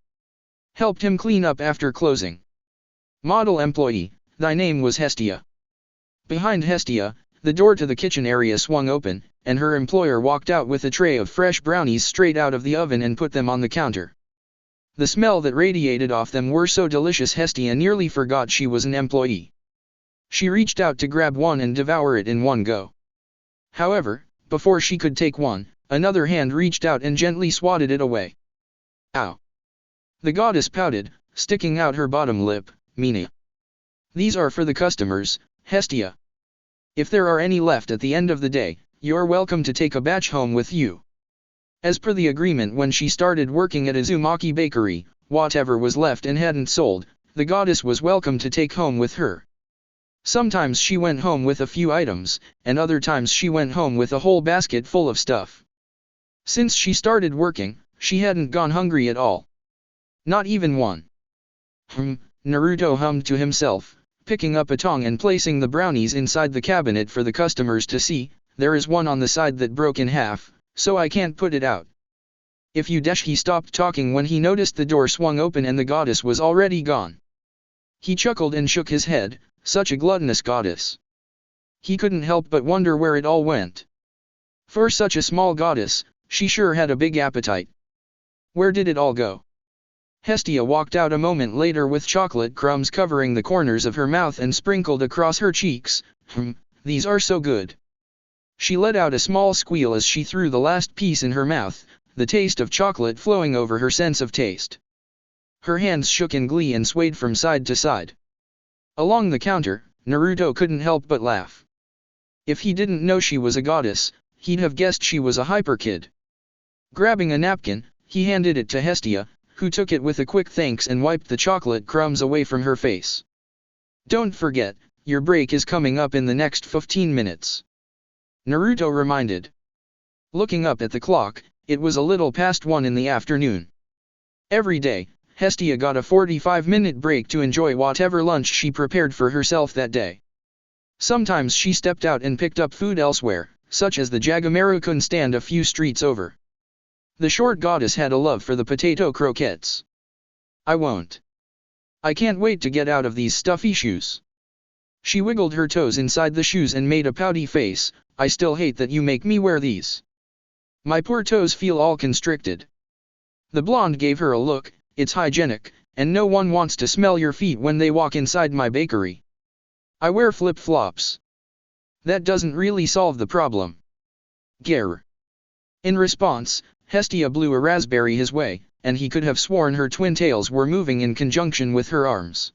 Helped him clean up after closing. Model employee, thy name was Hestia. Behind Hestia, the door to the kitchen area swung open, and her employer walked out with a tray of fresh brownies straight out of the oven and put them on the counter. The smell that radiated off them were so delicious Hestia nearly forgot she was an employee. She reached out to grab one and devour it in one go. However, before she could take one, another hand reached out and gently swatted it away. Ow! The goddess pouted, sticking out her bottom lip. "Mina. These are for the customers, Hestia. If there are any left at the end of the day, you're welcome to take a batch home with you. As per the agreement when she started working at Uzumaki Bakery, whatever was left and hadn't sold, the goddess was welcome to take home with her. Sometimes she went home with a few items, and other times she went home with a whole basket full of stuff. Since she started working, she hadn't gone hungry at all. Not even one. Naruto hummed to himself, picking up a tong and placing the brownies inside the cabinet for the customers to see. There is one on the side that broke in half, so I can't put it out. If you dash. He stopped talking when he noticed the door swung open and the goddess was already gone. He chuckled and shook his head, such a gluttonous goddess. He couldn't help but wonder where it all went. For such a small goddess, she sure had a big appetite. Where did it all go? Hestia walked out a moment later with chocolate crumbs covering the corners of her mouth and sprinkled across her cheeks. These are so good. She let out a small squeal as she threw the last piece in her mouth, the taste of chocolate flowing over her sense of taste. Her hands shook in glee and swayed from side to side. Along the counter, Naruto couldn't help but laugh. If he didn't know she was a goddess, he'd have guessed she was a hyper kid. Grabbing a napkin, he handed it to Hestia, who took it with a quick thanks and wiped the chocolate crumbs away from her face. Don't forget, your break is coming up in the next 15 minutes. Naruto reminded. Looking up at the clock, it was a little past 1 in the afternoon. Every day, Hestia got a 45-minute break to enjoy whatever lunch she prepared for herself that day. Sometimes she stepped out and picked up food elsewhere, such as the Jagamaru-kun stand a few streets over. The short goddess had a love for the potato croquettes. I won't. I can't wait to get out of these stuffy shoes. She wiggled her toes inside the shoes and made a pouty face. I still hate that you make me wear these. My poor toes feel all constricted. The blonde gave her a look. It's hygienic, and no one wants to smell your feet when they walk inside my bakery. I wear flip-flops. That doesn't really solve the problem. Grr. In response, Hestia blew a raspberry his way, and he could have sworn her twin tails were moving in conjunction with her arms.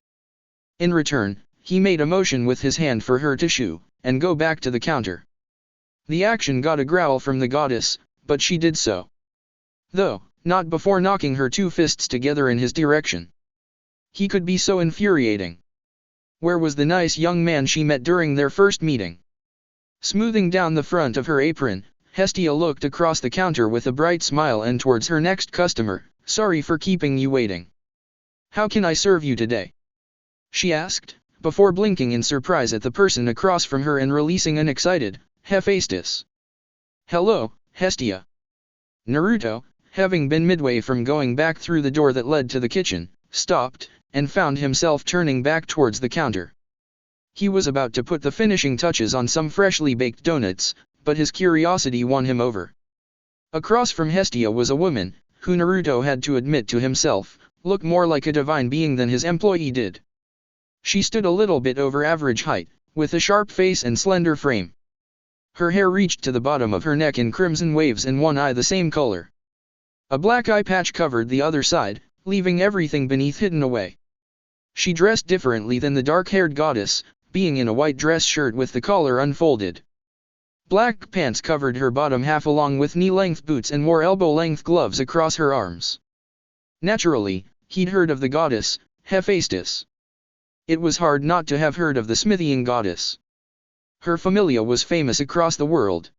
In return, he made a motion with his hand for her to shoo, and go back to the counter. The action got a growl from the goddess, but she did so. Though, not before knocking her two fists together in his direction. He could be so infuriating. Where was the nice young man she met during their first meeting? Smoothing down the front of her apron, Hestia looked across the counter with a bright smile and towards her next customer. Sorry for keeping you waiting. How can I serve you today? She asked, before blinking in surprise at the person across from her and releasing an excited, Hephaestus. Hello, Hestia. Naruto, having been midway from going back through the door that led to the kitchen, stopped, and found himself turning back towards the counter. He was about to put the finishing touches on some freshly baked donuts, but his curiosity won him over. Across from Hestia was a woman, who Naruto had to admit to himself, looked more like a divine being than his employee did. She stood a little bit over average height, with a sharp face and slender frame. Her hair reached to the bottom of her neck in crimson waves and one eye the same color. A black eye patch covered the other side, leaving everything beneath hidden away. She dressed differently than the dark-haired goddess, being in a white dress shirt with the collar unfolded. Black pants covered her bottom half along with knee-length boots and wore elbow-length gloves across her arms. Naturally, he'd heard of the goddess, Hephaestus. It was hard not to have heard of the smithing goddess. Her Familia was famous across the world.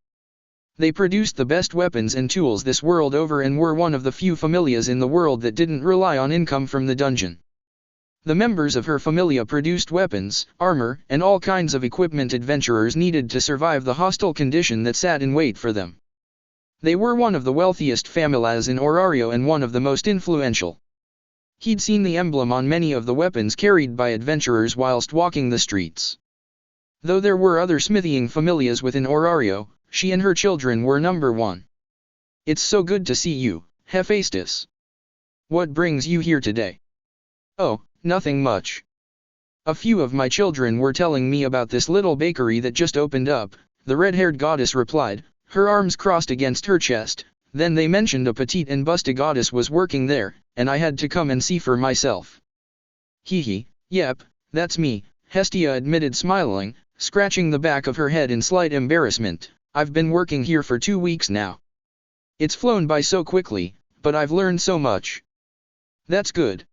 They produced the best weapons and tools this world over and were one of the few Familias in the world that didn't rely on income from the dungeon. The members of her Familia produced weapons, armor, and all kinds of equipment adventurers needed to survive the hostile condition that sat in wait for them. They were one of the wealthiest familias in Orario and one of the most influential. He'd seen the emblem on many of the weapons carried by adventurers whilst walking the streets. Though there were other smithing familias within Orario, she and her children were number one. It's so good to see you, Hephaestus. What brings you here today? Oh, nothing much. A few of my children were telling me about this little bakery that just opened up, the red-haired goddess replied, her arms crossed against her chest. Then they mentioned a petite and busty goddess was working there, and I had to come and see for myself. Hee hee, yep, that's me, Hestia admitted smiling, scratching the back of her head in slight embarrassment. I've been working here for 2 weeks now. It's flown by so quickly, but I've learned so much. That's good.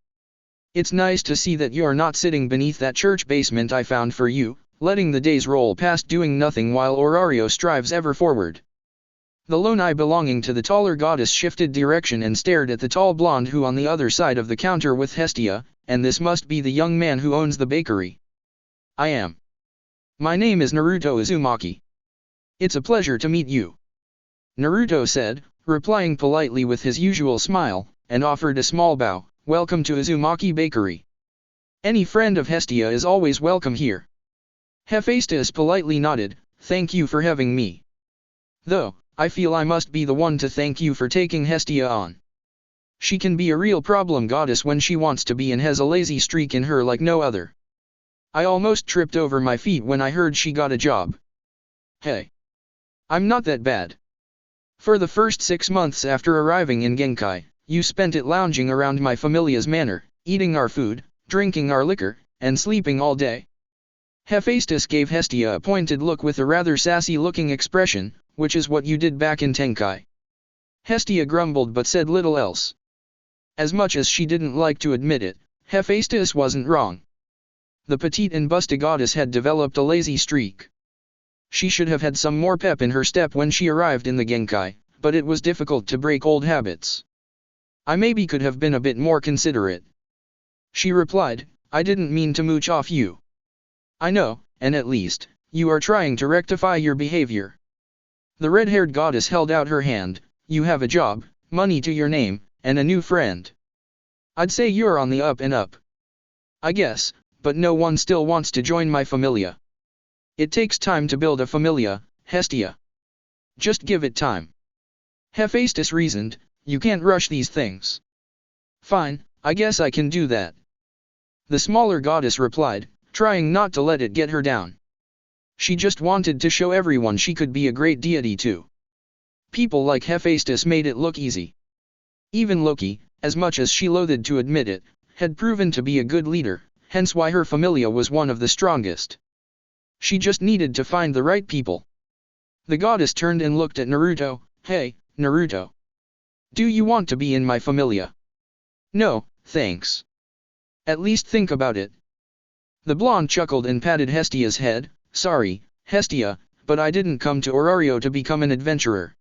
It's nice to see that you're not sitting beneath that church basement I found for you, letting the days roll past doing nothing while Orario strives ever forward. The lone eye belonging to the taller goddess shifted direction and stared at the tall blonde who on the other side of the counter with Hestia, and this must be the young man who owns the bakery. I am. My name is Naruto Uzumaki. It's a pleasure to meet you. Naruto said, replying politely with his usual smile, and offered a small bow. Welcome to Uzumaki Bakery. Any friend of Hestia is always welcome here. Hephaestus politely nodded, thank you for having me. Though, I feel I must be the one to thank you for taking Hestia on. She can be a real problem goddess when she wants to be and has a lazy streak in her like no other. I almost tripped over my feet when I heard she got a job. Hey. I'm not that bad. For the first 6 months after arriving in Genkai, you spent it lounging around my Familia's manor, eating our food, drinking our liquor, and sleeping all day. Hephaestus gave Hestia a pointed look with a rather sassy-looking expression, which is what you did back in Tenkai. Hestia grumbled but said little else. As much as she didn't like to admit it, Hephaestus wasn't wrong. The petite and busty goddess had developed a lazy streak. She should have had some more pep in her step when she arrived in the Genkai, but it was difficult to break old habits. I maybe could have been a bit more considerate. She replied, I didn't mean to mooch off you. I know, and at least, you are trying to rectify your behavior. The red-haired goddess held out her hand, you have a job, money to your name, and a new friend. I'd say you're on the up and up. I guess, but no one still wants to join my Familia. It takes time to build a Familia, Hestia. Just give it time. Hephaestus reasoned, you can't rush these things. Fine, I guess I can do that. The smaller goddess replied, trying not to let it get her down. She just wanted to show everyone she could be a great deity too. People like Hephaestus made it look easy. Even Loki, as much as she loathed to admit it, had proven to be a good leader, hence why her Familia was one of the strongest. She just needed to find the right people. The goddess turned and looked at Naruto, hey, Naruto. Do you want to be in my Familia? No, thanks. At least think about it. The blonde chuckled and patted Hestia's head, sorry, Hestia, but I didn't come to Orario to become an adventurer.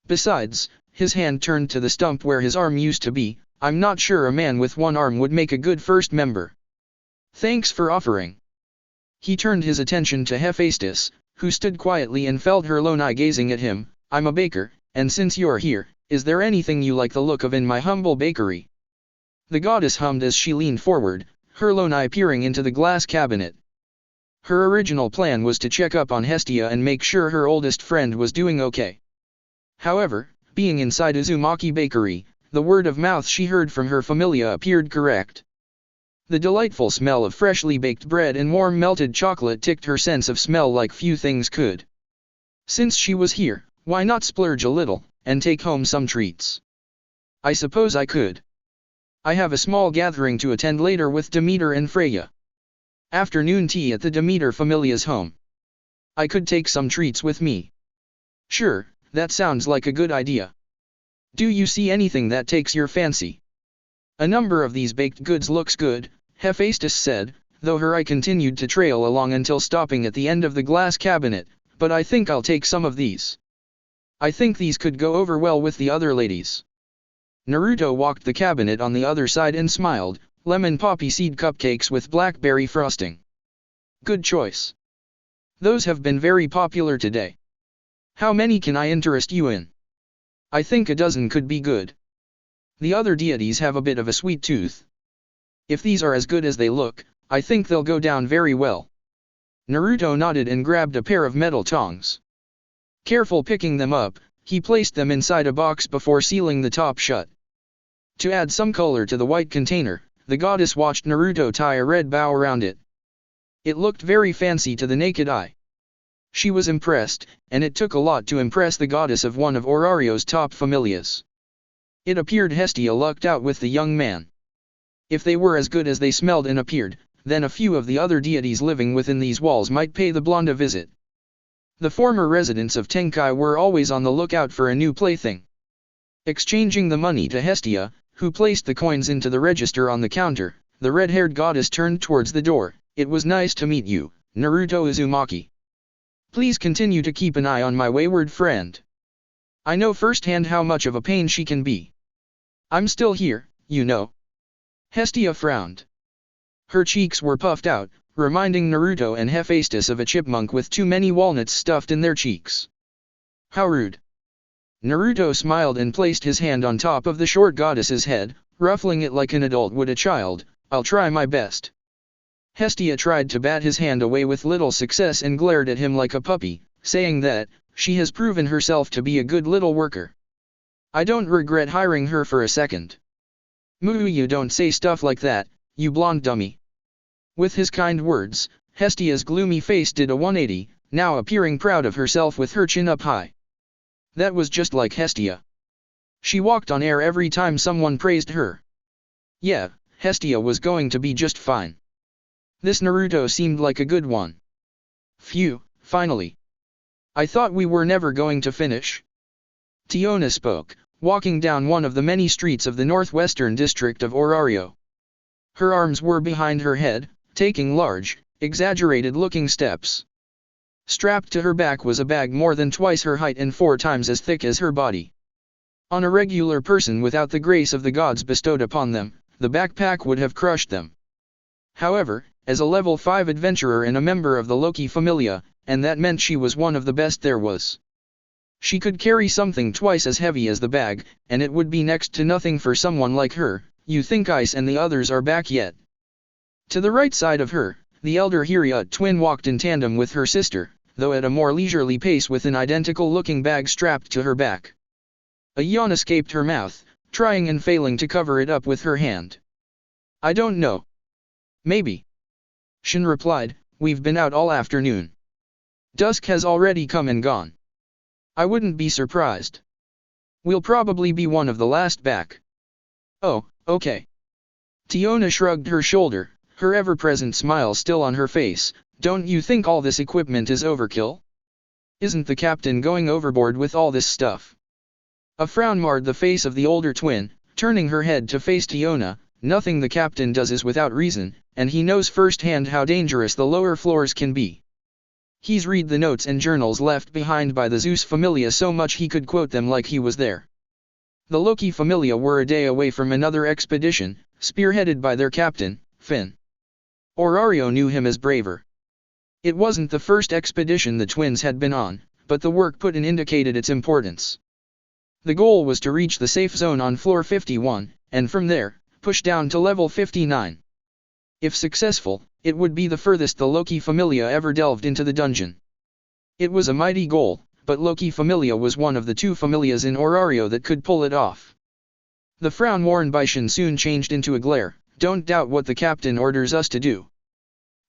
Besides, his hand turned to the stump where his arm used to be, I'm not sure a man with one arm would make a good first member. Thanks for offering. He turned his attention to Hephaestus, who stood quietly and felt her lone eye gazing at him, I'm a baker, and since you're here, is there anything you like the look of in my humble bakery? The goddess hummed as she leaned forward, her lone eye peering into the glass cabinet. Her original plan was to check up on Hestia and make sure her oldest friend was doing okay. However, being inside Uzumaki Bakery, the word of mouth she heard from her Familia appeared correct. The delightful smell of freshly baked bread and warm melted chocolate ticked her sense of smell like few things could. Since she was here, why not splurge a little, and take home some treats? I suppose I could. I have a small gathering to attend later with Demeter and Freya. Afternoon tea at the Demeter Familia's home. I could take some treats with me. Sure, that sounds like a good idea. Do you see anything that takes your fancy? A number of these baked goods looks good, Hephaestus said, though her eye continued to trail along until stopping at the end of the glass cabinet, but I think I'll take some of these. I think these could go over well with the other ladies. Naruto walked the cabinet on the other side and smiled, lemon poppy seed cupcakes with blackberry frosting. Good choice. Those have been very popular today. How many can I interest you in? I think a dozen could be good. The other deities have a bit of a sweet tooth. If these are as good as they look, I think they'll go down very well. Naruto nodded and grabbed a pair of metal tongs. Careful picking them up, he placed them inside a box before sealing the top shut. To add some color to the white container, the goddess watched Naruto tie a red bow around it. It looked very fancy to the naked eye. She was impressed, and it took a lot to impress the goddess of one of Orario's top familias. It appeared Hestia lucked out with the young man. If they were as good as they smelled and appeared, then a few of the other deities living within these walls might pay the blonde a visit. The former residents of Tenkai were always on the lookout for a new plaything. Exchanging the money to Hestia, who placed the coins into the register on the counter, the red-haired goddess turned towards the door. "It was nice to meet you, Naruto Uzumaki. Please continue to keep an eye on my wayward friend. I know firsthand how much of a pain she can be. I'm still here, you know." Hestia frowned. Her cheeks were puffed out, reminding Naruto and Hephaestus of a chipmunk with too many walnuts stuffed in their cheeks. "How rude." Naruto smiled and placed his hand on top of the short goddess's head, ruffling it like an adult would a child. "I'll try my best." Hestia tried to bat his hand away with little success and glared at him like a puppy, saying that, "She has proven herself to be a good little worker. I don't regret hiring her for a second." "Moo, you don't say stuff like that, you blonde dummy." With his kind words, Hestia's gloomy face did a 180, now appearing proud of herself with her chin up high. That was just like Hestia. She walked on air every time someone praised her. Yeah, Hestia was going to be just fine. This Naruto seemed like a good one. Phew, finally. I thought we were never going to finish. Tiona spoke, walking down one of the many streets of the northwestern district of Orario. Her arms were behind her head, taking large, exaggerated-looking steps. Strapped to her back was a bag more than twice her height and 4 times as thick as her body. On a regular person without the grace of the gods bestowed upon them, the backpack would have crushed them. However, as a level 5 adventurer and a member of the Loki Familia, and that meant she was one of the best there was. She could carry something twice as heavy as the bag, and it would be next to nothing for someone like her. "You think Ice and the others are back yet?" To the right side of her, the elder Hiria twin walked in tandem with her sister, though at a more leisurely pace with an identical-looking bag strapped to her back. A yawn escaped her mouth, trying and failing to cover it up with her hand. "I don't know. Maybe." Shin replied, "We've been out all afternoon. Dusk has already come and gone. I wouldn't be surprised. We'll probably be one of the last back." "Oh, okay." Tiona shrugged her shoulder, her ever-present smile still on her face. "Don't you think all this equipment is overkill? Isn't the captain going overboard with all this stuff?" A frown marred the face of the older twin, turning her head to face Tiona. "Nothing the captain does is without reason, and he knows firsthand how dangerous the lower floors can be. He's read the notes and journals left behind by the Zeus Familia so much he could quote them like he was there." The Loki Familia were a day away from another expedition, spearheaded by their captain, Finn. Orario knew him as braver. It wasn't the first expedition the twins had been on, but the work put in indicated its importance. The goal was to reach the safe zone on floor 51, and from there, push down to level 59. If successful, it would be the furthest the Loki Familia ever delved into the dungeon. It was a mighty goal, but Loki Familia was one of the 2 familias in Orario that could pull it off. The frown worn by Shin soon changed into a glare. "Don't doubt what the captain orders us to do.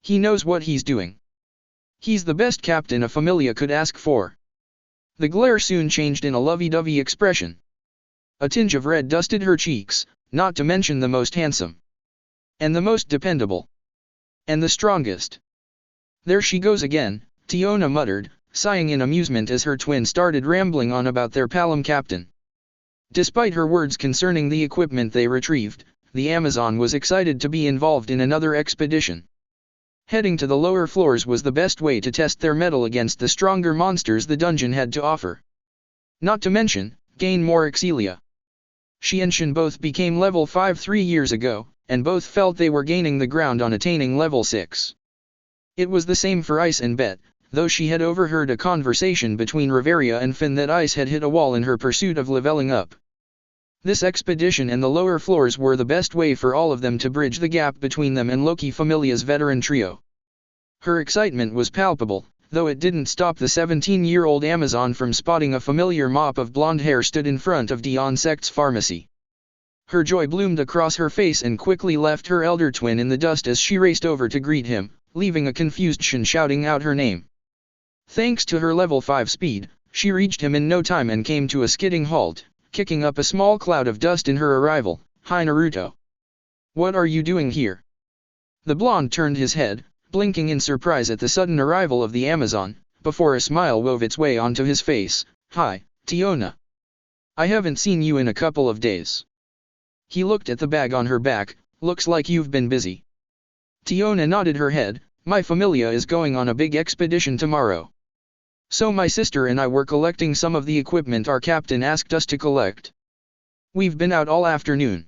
He knows what he's doing. He's the best captain a familia could ask for." The glare soon changed in a lovey-dovey expression. A tinge of red dusted her cheeks, not to mention the most handsome. And the most dependable. And the strongest. "There she goes again," Tiona muttered, sighing in amusement as her twin started rambling on about their palom captain. Despite her words concerning the equipment they retrieved, the Amazon was excited to be involved in another expedition. Heading to the lower floors was the best way to test their mettle against the stronger monsters the dungeon had to offer. Not to mention, gain more Exelia. She and Shin both became level 5 3 years ago, and both felt they were gaining the ground on attaining level 6. It was the same for Ice and Bet, though she had overheard a conversation between Reveria and Finn that Ice had hit a wall in her pursuit of leveling up. This expedition and the lower floors were the best way for all of them to bridge the gap between them and Loki Familia's veteran trio. Her excitement was palpable, though it didn't stop the 17-year-old Amazon from spotting a familiar mop of blonde hair stood in front of Dion Sect's pharmacy. Her joy bloomed across her face and quickly left her elder twin in the dust as she raced over to greet him, leaving a confused Shin shouting out her name. Thanks to her level 5 speed, she reached him in no time and came to a skidding halt, kicking up a small cloud of dust in her arrival. "Hi Naruto. What are you doing here?" The blonde turned his head, blinking in surprise at the sudden arrival of the Amazon, before a smile wove its way onto his face. "Hi, Tiona. I haven't seen you in a couple of days." He looked at the bag on her back. "Looks like you've been busy." Tiona nodded her head. "My familia is going on a big expedition tomorrow. So my sister and I were collecting some of the equipment our captain asked us to collect. We've been out all afternoon."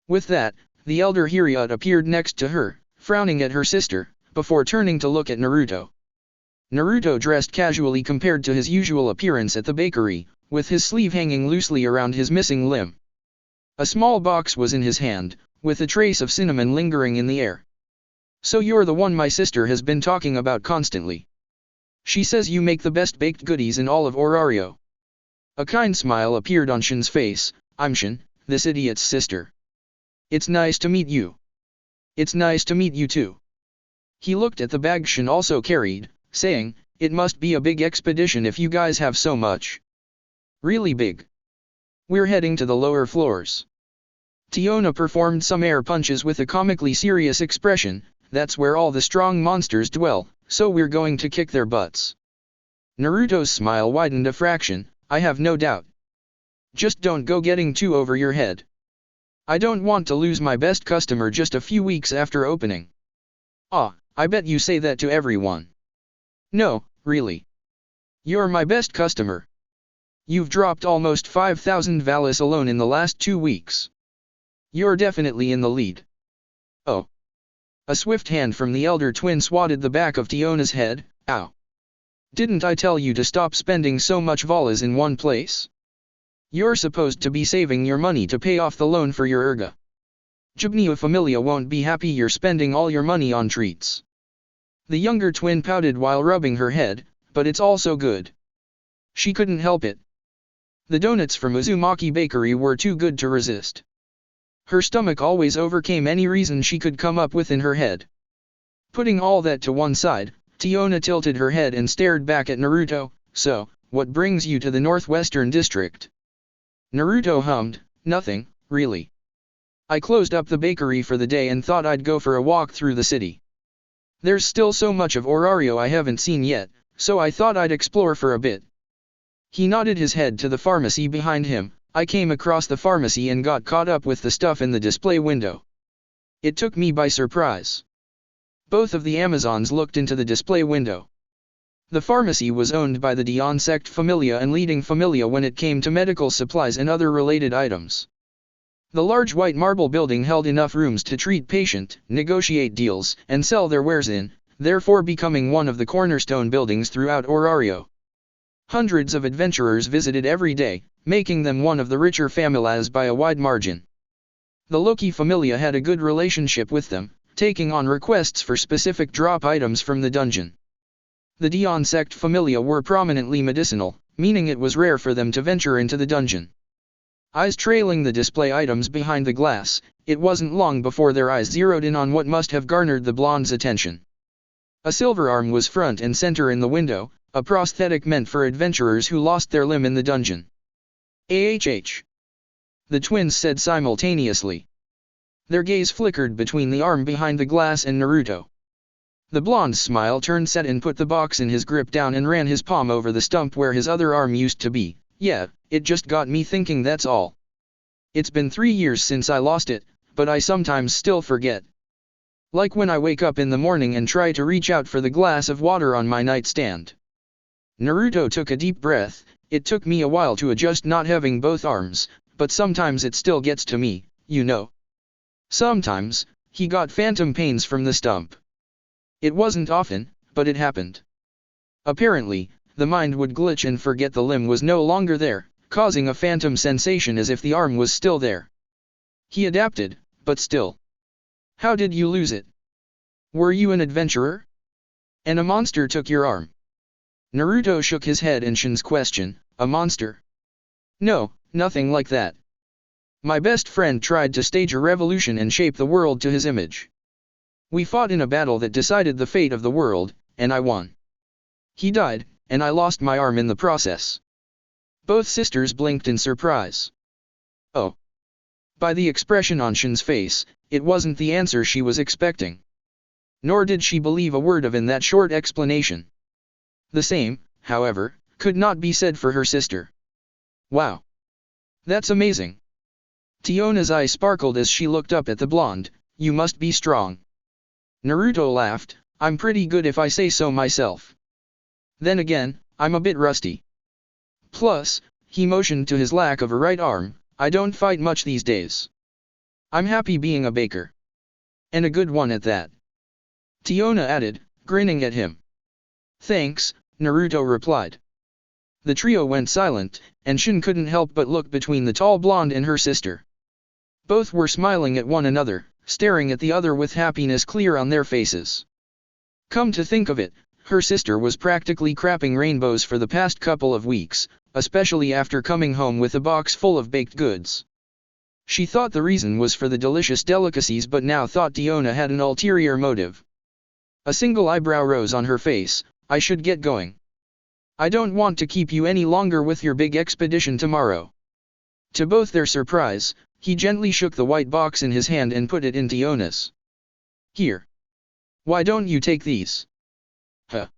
With that, the elder Hiriot appeared next to her, frowning at her sister, before turning to look at Naruto. Naruto dressed casually compared to his usual appearance at the bakery, with his sleeve hanging loosely around his missing limb. A small box was in his hand, with a trace of cinnamon lingering in the air. "So you're the one my sister has been talking about constantly. She says you make the best baked goodies in all of Orario." A kind smile appeared on Shin's face. "I'm Shin, this idiot's sister. It's nice to meet you." "It's nice to meet you too." He looked at the bag Shin also carried, saying, "It must be a big expedition if you guys have so much." "Really big. We're heading to the lower floors." Tiona performed some air punches with a comically serious expression. "That's where all the strong monsters dwell, so we're going to kick their butts." Naruto's smile widened a fraction. "I have no doubt. Just don't go getting too over your head. I don't want to lose my best customer just a few weeks after opening." "Ah, I bet you say that to everyone." "No, really. You're my best customer. You've dropped almost 5,000 valis alone in the last 2 weeks. You're definitely in the lead." "Oh." A swift hand from the elder twin swatted the back of Tiona's head. "Ow. Didn't I tell you to stop spending so much valis in one place? You're supposed to be saving your money to pay off the loan for your erga. Jubnia Familia won't be happy you're spending all your money on treats." The younger twin pouted while rubbing her head. "But it's also good." She couldn't help it. The donuts from Uzumaki Bakery were too good to resist. Her stomach always overcame any reason she could come up with in her head. Putting all that to one side, Tiona tilted her head and stared back at Naruto. "So, what brings you to the Northwestern District?" Naruto hummed. "Nothing, really. I closed up the bakery for the day and thought I'd go for a walk through the city. There's still so much of Orario I haven't seen yet, so I thought I'd explore for a bit." He nodded his head to the pharmacy behind him. "I came across the pharmacy and got caught up with the stuff in the display window. It took me by surprise." Both of the Amazons looked into the display window. The pharmacy was owned by the Dion sect Familia and leading Familia when it came to medical supplies and other related items. The large white marble building held enough rooms to treat patients, negotiate deals, and sell their wares in, therefore becoming one of the cornerstone buildings throughout Orario. Hundreds of adventurers visited every day, making them one of the richer familias by a wide margin. The Loki Familia had a good relationship with them, taking on requests for specific drop items from the dungeon. The Dion sect Familia were prominently medicinal, meaning it was rare for them to venture into the dungeon. Eyes trailing the display items behind the glass, it wasn't long before their eyes zeroed in on what must have garnered the blonde's attention. A silver arm was front and center in the window, a prosthetic meant for adventurers who lost their limb in the dungeon. "AHH." The twins said simultaneously. Their gaze flickered between the arm behind the glass and Naruto. The blonde's smile turned set and put the box in his grip down and ran his palm over the stump where his other arm used to be. "Yeah, it just got me thinking, that's all. It's been 3 years since I lost it, but I sometimes still forget. Like when I wake up in the morning and try to reach out for the glass of water on my nightstand." Naruto took a deep breath. "It took me a while to adjust not having both arms, but sometimes it still gets to me, you know." Sometimes, he got phantom pains from the stump. It wasn't often, but it happened. Apparently, the mind would glitch and forget the limb was no longer there, causing a phantom sensation as if the arm was still there. He adapted, but still. "How did you lose it? Were you an adventurer? And a monster took your arm?" Naruto shook his head in Shin's question. "A monster? No, nothing like that. My best friend tried to stage a revolution and shape the world to his image. We fought in a battle that decided the fate of the world, and I won. He died, and I lost my arm in the process." Both sisters blinked in surprise. "Oh." By the expression on Shin's face, it wasn't the answer she was expecting. Nor did she believe a word of in that short explanation. The same, however, could not be said for her sister. Wow! That's amazing! Tiona's eyes sparkled as she looked up at the blonde. You must be strong. Naruto laughed. I'm pretty good if I say so myself. Then again, I'm a bit rusty. Plus, he motioned to his lack of a right arm, I don't fight much these days. I'm happy being a baker. And a good one at that. Tiona added, grinning at him. Thanks, Naruto replied. The trio went silent, and Shin couldn't help but look between the tall blonde and her sister. Both were smiling at one another, staring at the other with happiness clear on their faces. Come to think of it, her sister was practically crapping rainbows for the past couple of weeks, especially after coming home with a box full of baked goods. She thought the reason was for the delicious delicacies, but now thought Tiona had an ulterior motive. A single eyebrow rose on her face. I should get going. I don't want to keep you any longer with your big expedition tomorrow. To both their surprise, he gently shook the white box in his hand and put it in Tiona's. Here. Why don't you take these? Huh.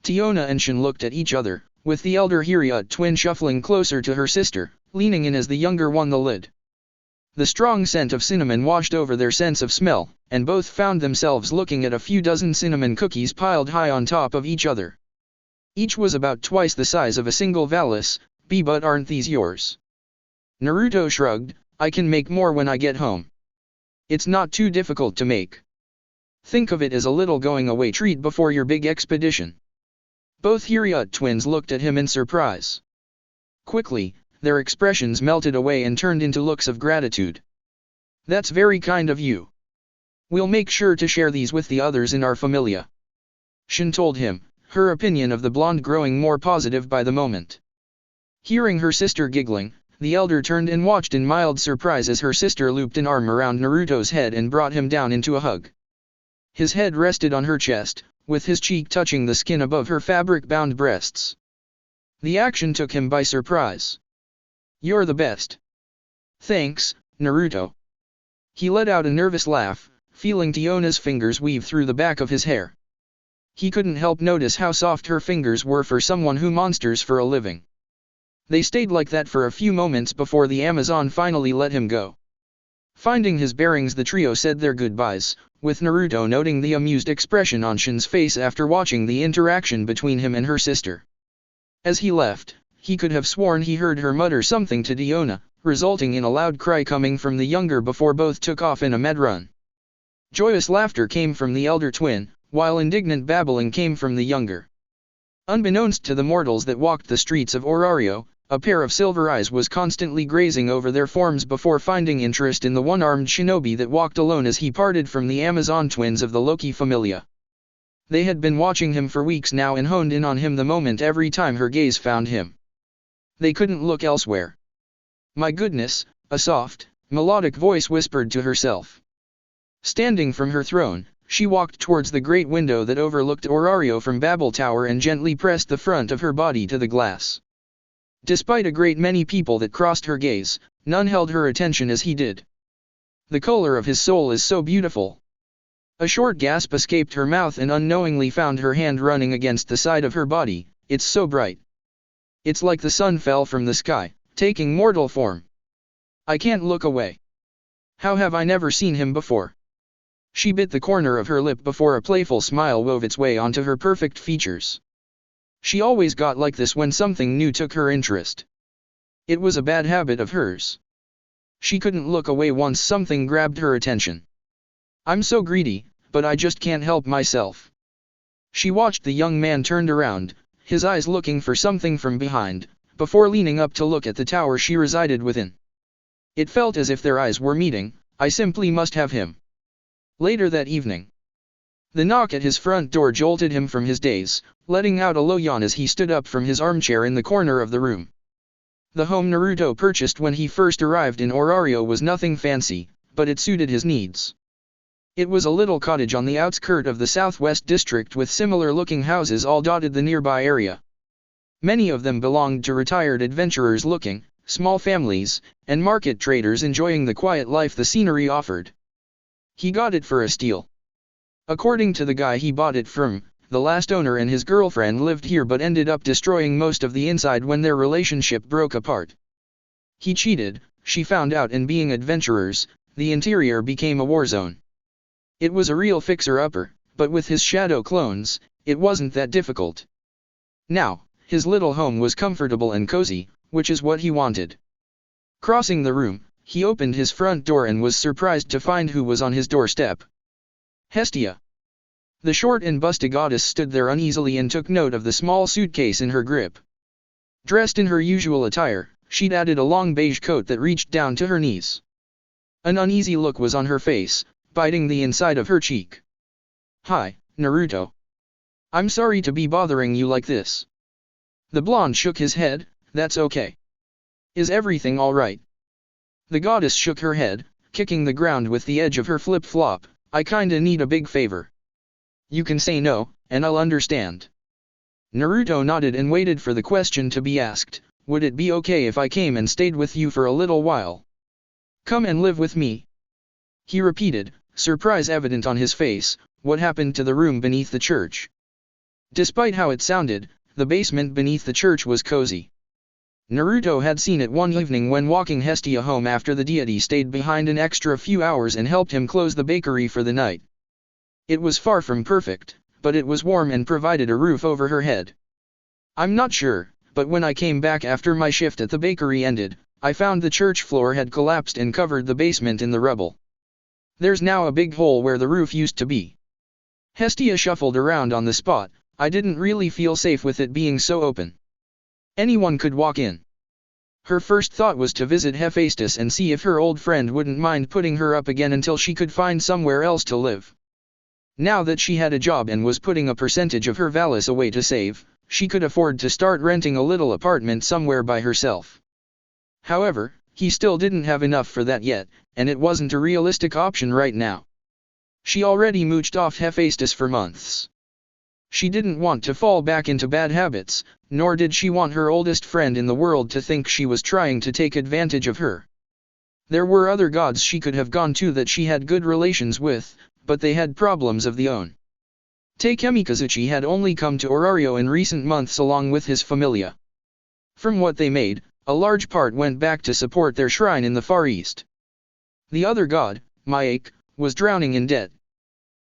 Tiona and Shin looked at each other, with the elder Hyria twin shuffling closer to her sister, leaning in as the younger won the lid. The strong scent of cinnamon washed over their sense of smell, and both found themselves looking at a few dozen cinnamon cookies piled high on top of each other. Each was about twice the size of a single valice. But aren't these yours? Naruto shrugged, I can make more when I get home. It's not too difficult to make. Think of it as a little going-away treat before your big expedition. Both Hyria twins looked at him in surprise. Quickly, their expressions melted away and turned into looks of gratitude. That's very kind of you. We'll make sure to share these with the others in our familia. Shin told him, her opinion of the blonde growing more positive by the moment. Hearing her sister giggling, the elder turned and watched in mild surprise as her sister looped an arm around Naruto's head and brought him down into a hug. His head rested on her chest, with his cheek touching the skin above her fabric-bound breasts. The action took him by surprise. You're the best. Thanks, Naruto. He let out a nervous laugh, feeling Tiona's fingers weave through the back of his hair. He couldn't help notice how soft her fingers were for someone who monsters for a living. They stayed like that for a few moments before the Amazon finally let him go. Finding his bearings, the trio said their goodbyes, with Naruto noting the amused expression on Shin's face after watching the interaction between him and her sister. As he left, he could have sworn he heard her mutter something to Tiona, resulting in a loud cry coming from the younger before both took off in a mad run. Joyous laughter came from the elder twin, while indignant babbling came from the younger. Unbeknownst to the mortals that walked the streets of Orario, a pair of silver eyes was constantly grazing over their forms before finding interest in the one-armed shinobi that walked alone as he parted from the Amazon twins of the Loki Familia. They had been watching him for weeks now and honed in on him the moment every time her gaze found him. They couldn't look elsewhere. My goodness, a soft, melodic voice whispered to herself. Standing from her throne, she walked towards the great window that overlooked Orario from Babel Tower and gently pressed the front of her body to the glass. Despite a great many people that crossed her gaze, none held her attention as he did. The color of his soul is so beautiful. A short gasp escaped her mouth and unknowingly found her hand running against the side of her body. It's so bright. It's like the sun fell from the sky, taking mortal form. I can't look away. How have I never seen him before? She bit the corner of her lip before a playful smile wove its way onto her perfect features. She always got like this when something new took her interest. It was a bad habit of hers. She couldn't look away once something grabbed her attention. I'm so greedy, but I just can't help myself. She watched the young man turned around, his eyes looking for something from behind, before leaning up to look at the tower she resided within. It felt as if their eyes were meeting. I simply must have him. Later that evening, the knock at his front door jolted him from his daze, letting out a low yawn as he stood up from his armchair in the corner of the room. The home Naruto purchased when he first arrived in Orario was nothing fancy, but it suited his needs. It was a little cottage on the outskirt of the southwest district with similar-looking houses all dotted the nearby area. Many of them belonged to retired adventurers looking, small families, and market traders enjoying the quiet life the scenery offered. He got it for a steal. According to the guy he bought it from, the last owner and his girlfriend lived here but ended up destroying most of the inside when their relationship broke apart. He cheated, she found out, and being adventurers, the interior became a war zone. It was a real fixer-upper, but with his shadow clones, it wasn't that difficult. Now, his little home was comfortable and cozy, which is what he wanted. Crossing the room, he opened his front door and was surprised to find who was on his doorstep. Hestia. The short and busty goddess stood there uneasily and took note of the small suitcase in her grip. Dressed in her usual attire, she'd added a long beige coat that reached down to her knees. An uneasy look was on her face, biting the inside of her cheek. "Hi, Naruto. I'm sorry to be bothering you like this." The blonde shook his head. "That's okay. Is everything alright?" The goddess shook her head, kicking the ground with the edge of her flip-flop. "I kinda need a big favor. You can say no, and I'll understand." Naruto nodded and waited for the question to be asked. "Would it be okay if I came and stayed with you for a little while? Come and live with me?" He repeated, surprise evident on his face. What happened to the room beneath the church? Despite how it sounded, the basement beneath the church was cozy. Naruto had seen it one evening when walking Hestia home after the deity stayed behind an extra few hours and helped him close the bakery for the night. It was far from perfect, but it was warm and provided a roof over her head. "I'm not sure, but when I came back after my shift at the bakery ended, I found the church floor had collapsed and covered the basement in the rubble. There's now a big hole where the roof used to be." Hestia shuffled around on the spot. "I didn't really feel safe with it being so open. Anyone could walk in." Her first thought was to visit Hephaestus and see if her old friend wouldn't mind putting her up again until she could find somewhere else to live. Now that she had a job and was putting a percentage of her valise away to save, she could afford to start renting a little apartment somewhere by herself. However, he still didn't have enough for that yet, and it wasn't a realistic option right now. She already mooched off Hephaestus for months. She didn't want to fall back into bad habits, nor did she want her oldest friend in the world to think she was trying to take advantage of her. There were other gods she could have gone to that she had good relations with, but they had problems of their own. Takemikazuchi had only come to Orario in recent months along with his Familia. From what they made, a large part went back to support their shrine in the Far East. The other god, Miyake, was drowning in debt.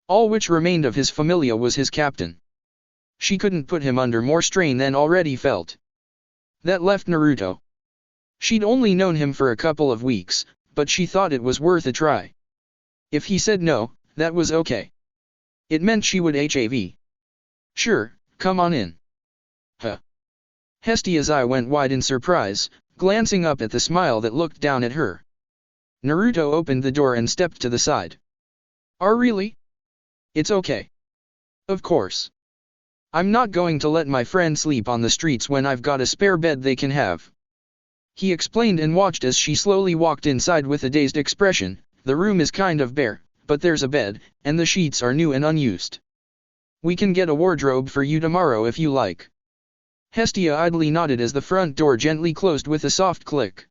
All which remained of his Familia was his captain. She couldn't put him under more strain than already felt. That left Naruto. She'd only known him for a couple of weeks, but she thought it was worth a try. If he said no, that was okay. It meant she would have. "Sure, come on in." Huh. Hestia's eye went wide in surprise, glancing up at the smile that looked down at her. Naruto opened the door and stepped to the side. Really? It's okay. Of course. I'm not going to let my friend sleep on the streets when I've got a spare bed they can have. He explained and watched as she slowly walked inside with a dazed expression. "The room is kind of bare, but there's a bed, and the sheets are new and unused. We can get a wardrobe for you tomorrow if you like." Hestia idly nodded as the front door gently closed with a soft click.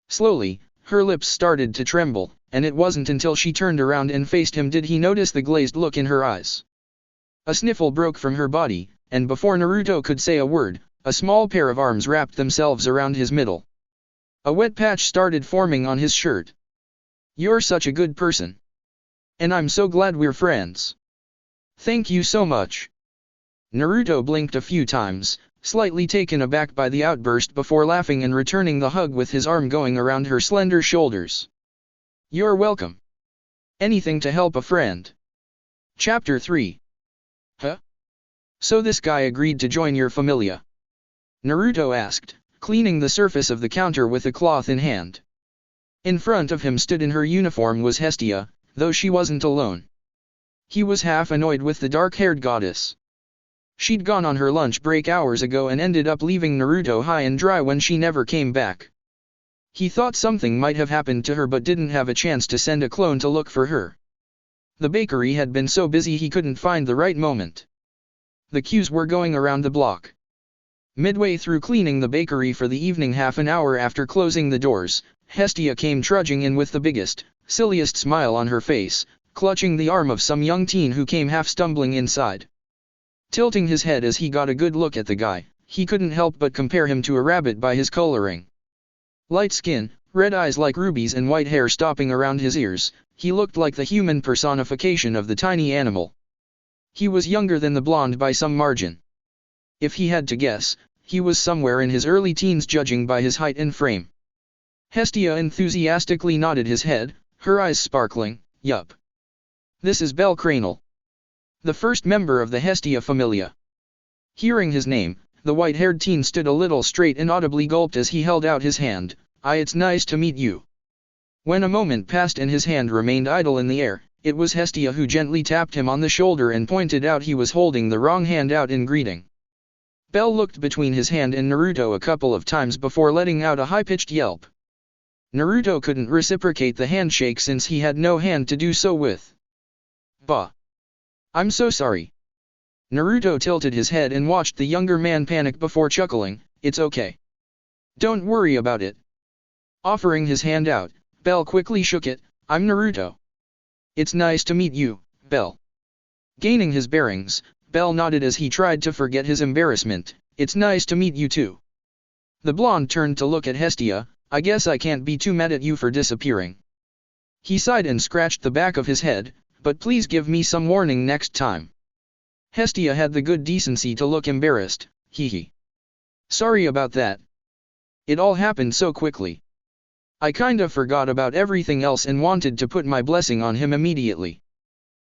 Slowly, her lips started to tremble, and it wasn't until she turned around and faced him did he notice the glazed look in her eyes. A sniffle broke from her body, and before Naruto could say a word, a small pair of arms wrapped themselves around his middle. A wet patch started forming on his shirt. "You're such a good person. And I'm so glad we're friends. Thank you so much." Naruto blinked a few times, slightly taken aback by the outburst before laughing and returning the hug with his arm going around her slender shoulders. "You're welcome. Anything to help a friend." Chapter 3. Huh? So this guy agreed to join your Familia? Naruto asked, cleaning the surface of the counter with a cloth in hand. In front of him stood in her uniform was Hestia, though she wasn't alone. He was half annoyed with the dark-haired goddess. She'd gone on her lunch break hours ago and ended up leaving Naruto high and dry when she never came back. He thought something might have happened to her but didn't have a chance to send a clone to look for her. The bakery had been so busy he couldn't find the right moment. The queues were going around the block. Midway through cleaning the bakery for the evening, half an hour after closing the doors, Hestia came trudging in with the biggest, silliest smile on her face. clutching the arm of some young teen who came half stumbling inside. Tilting his head as he got a good look at the guy, he couldn't help but compare him to a rabbit by his coloring. Light skin, red eyes like rubies and white hair stopping around his ears, he looked like the human personification of the tiny animal. He was younger than the blonde by some margin. If he had to guess, he was somewhere in his early teens judging by his height and frame. Hestia enthusiastically nodded his head, her eyes sparkling. Yup. This is Bel Cranel, the first member of the Hestia Familia. Hearing his name, the white-haired teen stood a little straight and audibly gulped as he held out his hand. It's nice to meet you. When a moment passed and his hand remained idle in the air, it was Hestia who gently tapped him on the shoulder and pointed out he was holding the wrong hand out in greeting. Bel looked between his hand and Naruto a couple of times before letting out a high-pitched yelp. Naruto couldn't reciprocate the handshake since he had no hand to do so with. Bah. I'm so sorry. Naruto tilted his head and watched the younger man panic before chuckling. It's okay. Don't worry about it. Offering his hand out, Bel quickly shook it. I'm Naruto. It's nice to meet you, Bel. Gaining his bearings, Bel nodded as he tried to forget his embarrassment. It's nice to meet you too. The blonde turned to look at Hestia. I guess I can't be too mad at you for disappearing. He sighed and scratched the back of his head, but please give me some warning next time. Hestia had the good decency to look embarrassed. Hee. Sorry about that. It all happened so quickly. I kinda forgot about everything else and wanted to put my blessing on him immediately.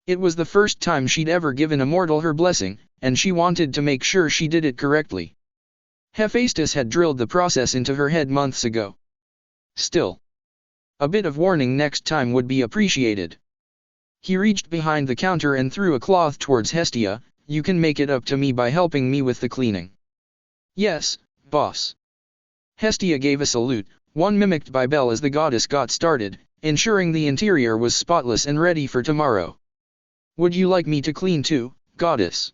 It was the first time she'd ever given a mortal her blessing, and she wanted to make sure she did it correctly. Hephaestus had drilled the process into her head months ago. Still, a bit of warning next time would be appreciated. He reached behind the counter and threw a cloth towards Hestia. You can make it up to me by helping me with the cleaning. Yes, boss. Hestia gave a salute, one mimicked by Bel as the goddess got started, ensuring the interior was spotless and ready for tomorrow. Would you like me to clean too, goddess?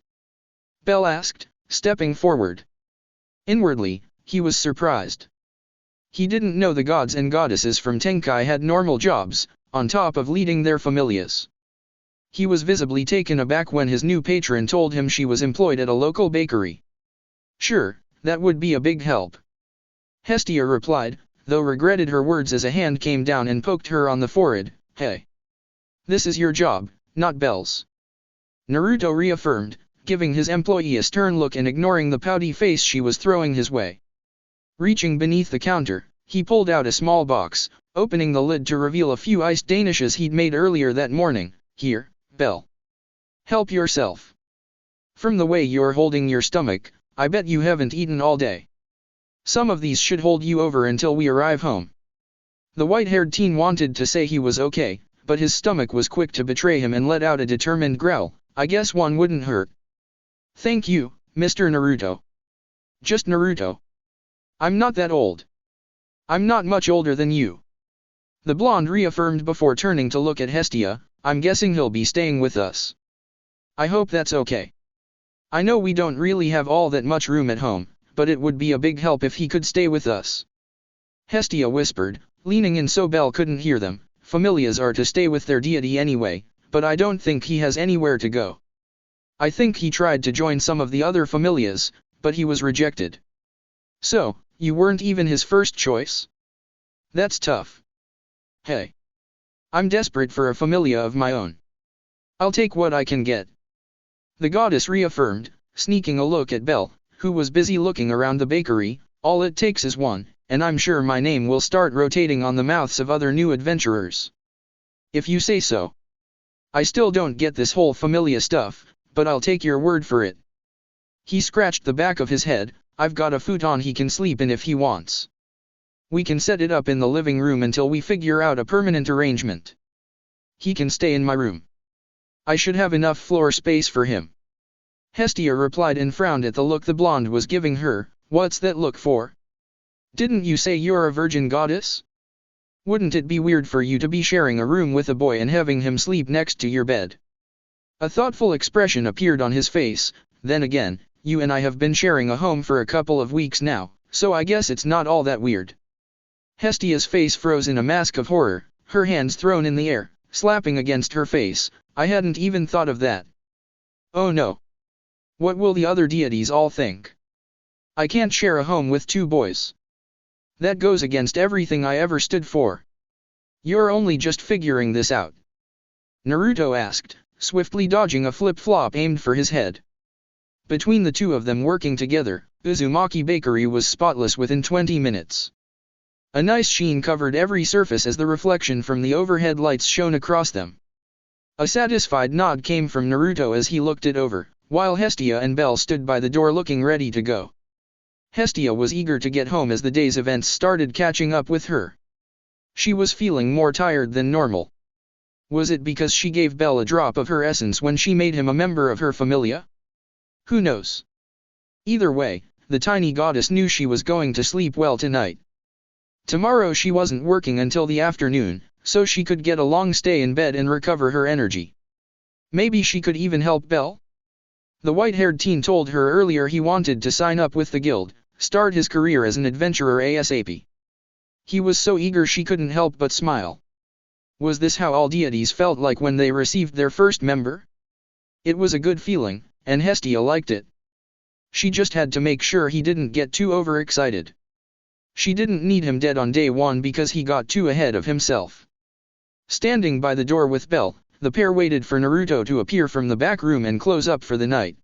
Bel asked, stepping forward. Inwardly, he was surprised. He didn't know the gods and goddesses from Tenkai had normal jobs, on top of leading their familias. He was visibly taken aback when his new patron told him she was employed at a local bakery. Sure, that would be a big help. Hestia replied, though regretted her words as a hand came down and poked her on the forehead. Hey. This is your job, not Bel's. Naruto reaffirmed, giving his employee a stern look and ignoring the pouty face she was throwing his way. Reaching beneath the counter, he pulled out a small box, opening the lid to reveal a few iced danishes he'd made earlier that morning. Here, Bel. Help yourself. From the way you're holding your stomach, I bet you haven't eaten all day. Some of these should hold you over until we arrive home. The white-haired teen wanted to say he was okay, but his stomach was quick to betray him and let out a determined growl. I guess one wouldn't hurt. Thank you, Mr. Naruto. Just Naruto. I'm not that old. I'm not much older than you. The blonde reaffirmed before turning to look at Hestia. I'm guessing he'll be staying with us. I hope that's okay. I know we don't really have all that much room at home, but it would be a big help if he could stay with us. Hestia whispered, leaning in so Bel couldn't hear them. Familias are to stay with their deity anyway, but I don't think he has anywhere to go. I think he tried to join some of the other familias, but he was rejected. So, you weren't even his first choice? That's tough. Hey. I'm desperate for a familia of my own. I'll take what I can get. The goddess reaffirmed, sneaking a look at Bel, who was busy looking around the bakery. All it takes is one, and I'm sure my name will start rotating on the mouths of other new adventurers. If you say so. I still don't get this whole familia stuff, but I'll take your word for it. He scratched the back of his head. I've got a futon he can sleep in if he wants. We can set it up in the living room until we figure out a permanent arrangement. He can stay in my room. I should have enough floor space for him. Hestia replied and frowned at the look the blonde was giving her. What's that look for? Didn't you say you're a virgin goddess? Wouldn't it be weird for you to be sharing a room with a boy and having him sleep next to your bed? A thoughtful expression appeared on his face. Then again, you and I have been sharing a home for a couple of weeks now, so I guess it's not all that weird. Hestia's face froze in a mask of horror, her hands thrown in the air. slapping against her face. I hadn't even thought of that. Oh no. What will the other deities all think? I can't share a home with two boys. That goes against everything I ever stood for. You're only just figuring this out? Naruto asked, swiftly dodging a flip-flop aimed for his head. Between the two of them working together, Uzumaki Bakery was spotless within 20 minutes. A nice sheen covered every surface as the reflection from the overhead lights shone across them. A satisfied nod came from Naruto as he looked it over, while Hestia and Belle stood by the door looking ready to go. Hestia was eager to get home as the day's events started catching up with her. She was feeling more tired than normal. Was it because she gave Belle a drop of her essence when she made him a member of her Familia? Who knows? Either way, the tiny goddess knew she was going to sleep well tonight. Tomorrow she wasn't working until the afternoon, so she could get a long stay in bed and recover her energy. Maybe she could even help Belle? The white-haired teen told her earlier he wanted to sign up with the guild, start his career as an adventurer ASAP. He was so eager she couldn't help but smile. Was this how all deities felt like when they received their first member? It was a good feeling, and Hestia liked it. She just had to make sure he didn't get too overexcited. She didn't need him dead on day one because he got too ahead of himself. Standing by the door with Belle, the pair waited for Naruto to appear from the back room and close up for the night.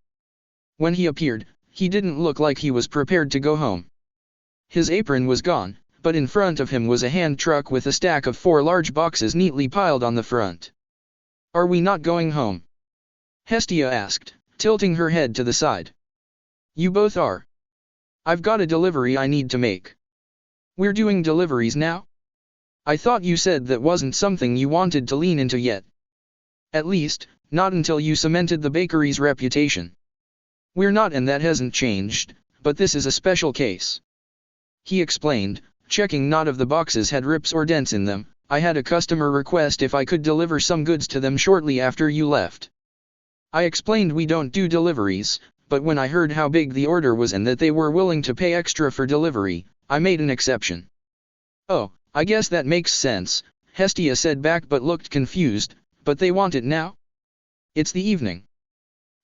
When he appeared, he didn't look like he was prepared to go home. His apron was gone, but in front of him was a hand truck with a stack of 4 large boxes neatly piled on the front. "Are we not going home?" Hestia asked, tilting her head to the side. "You both are. I've got a delivery I need to make." "We're doing deliveries now? I thought you said that wasn't something you wanted to lean into yet. At least, not until you cemented the bakery's reputation." "We're not, and that hasn't changed, but this is a special case," he explained, checking none of the boxes had rips or dents in them. "I had a customer request if I could deliver some goods to them shortly after you left. I explained we don't do deliveries, but when I heard how big the order was and that they were willing to pay extra for delivery, I made an exception." "Oh, I guess that makes sense," Hestia said back but looked confused. "But they want it now? It's the evening.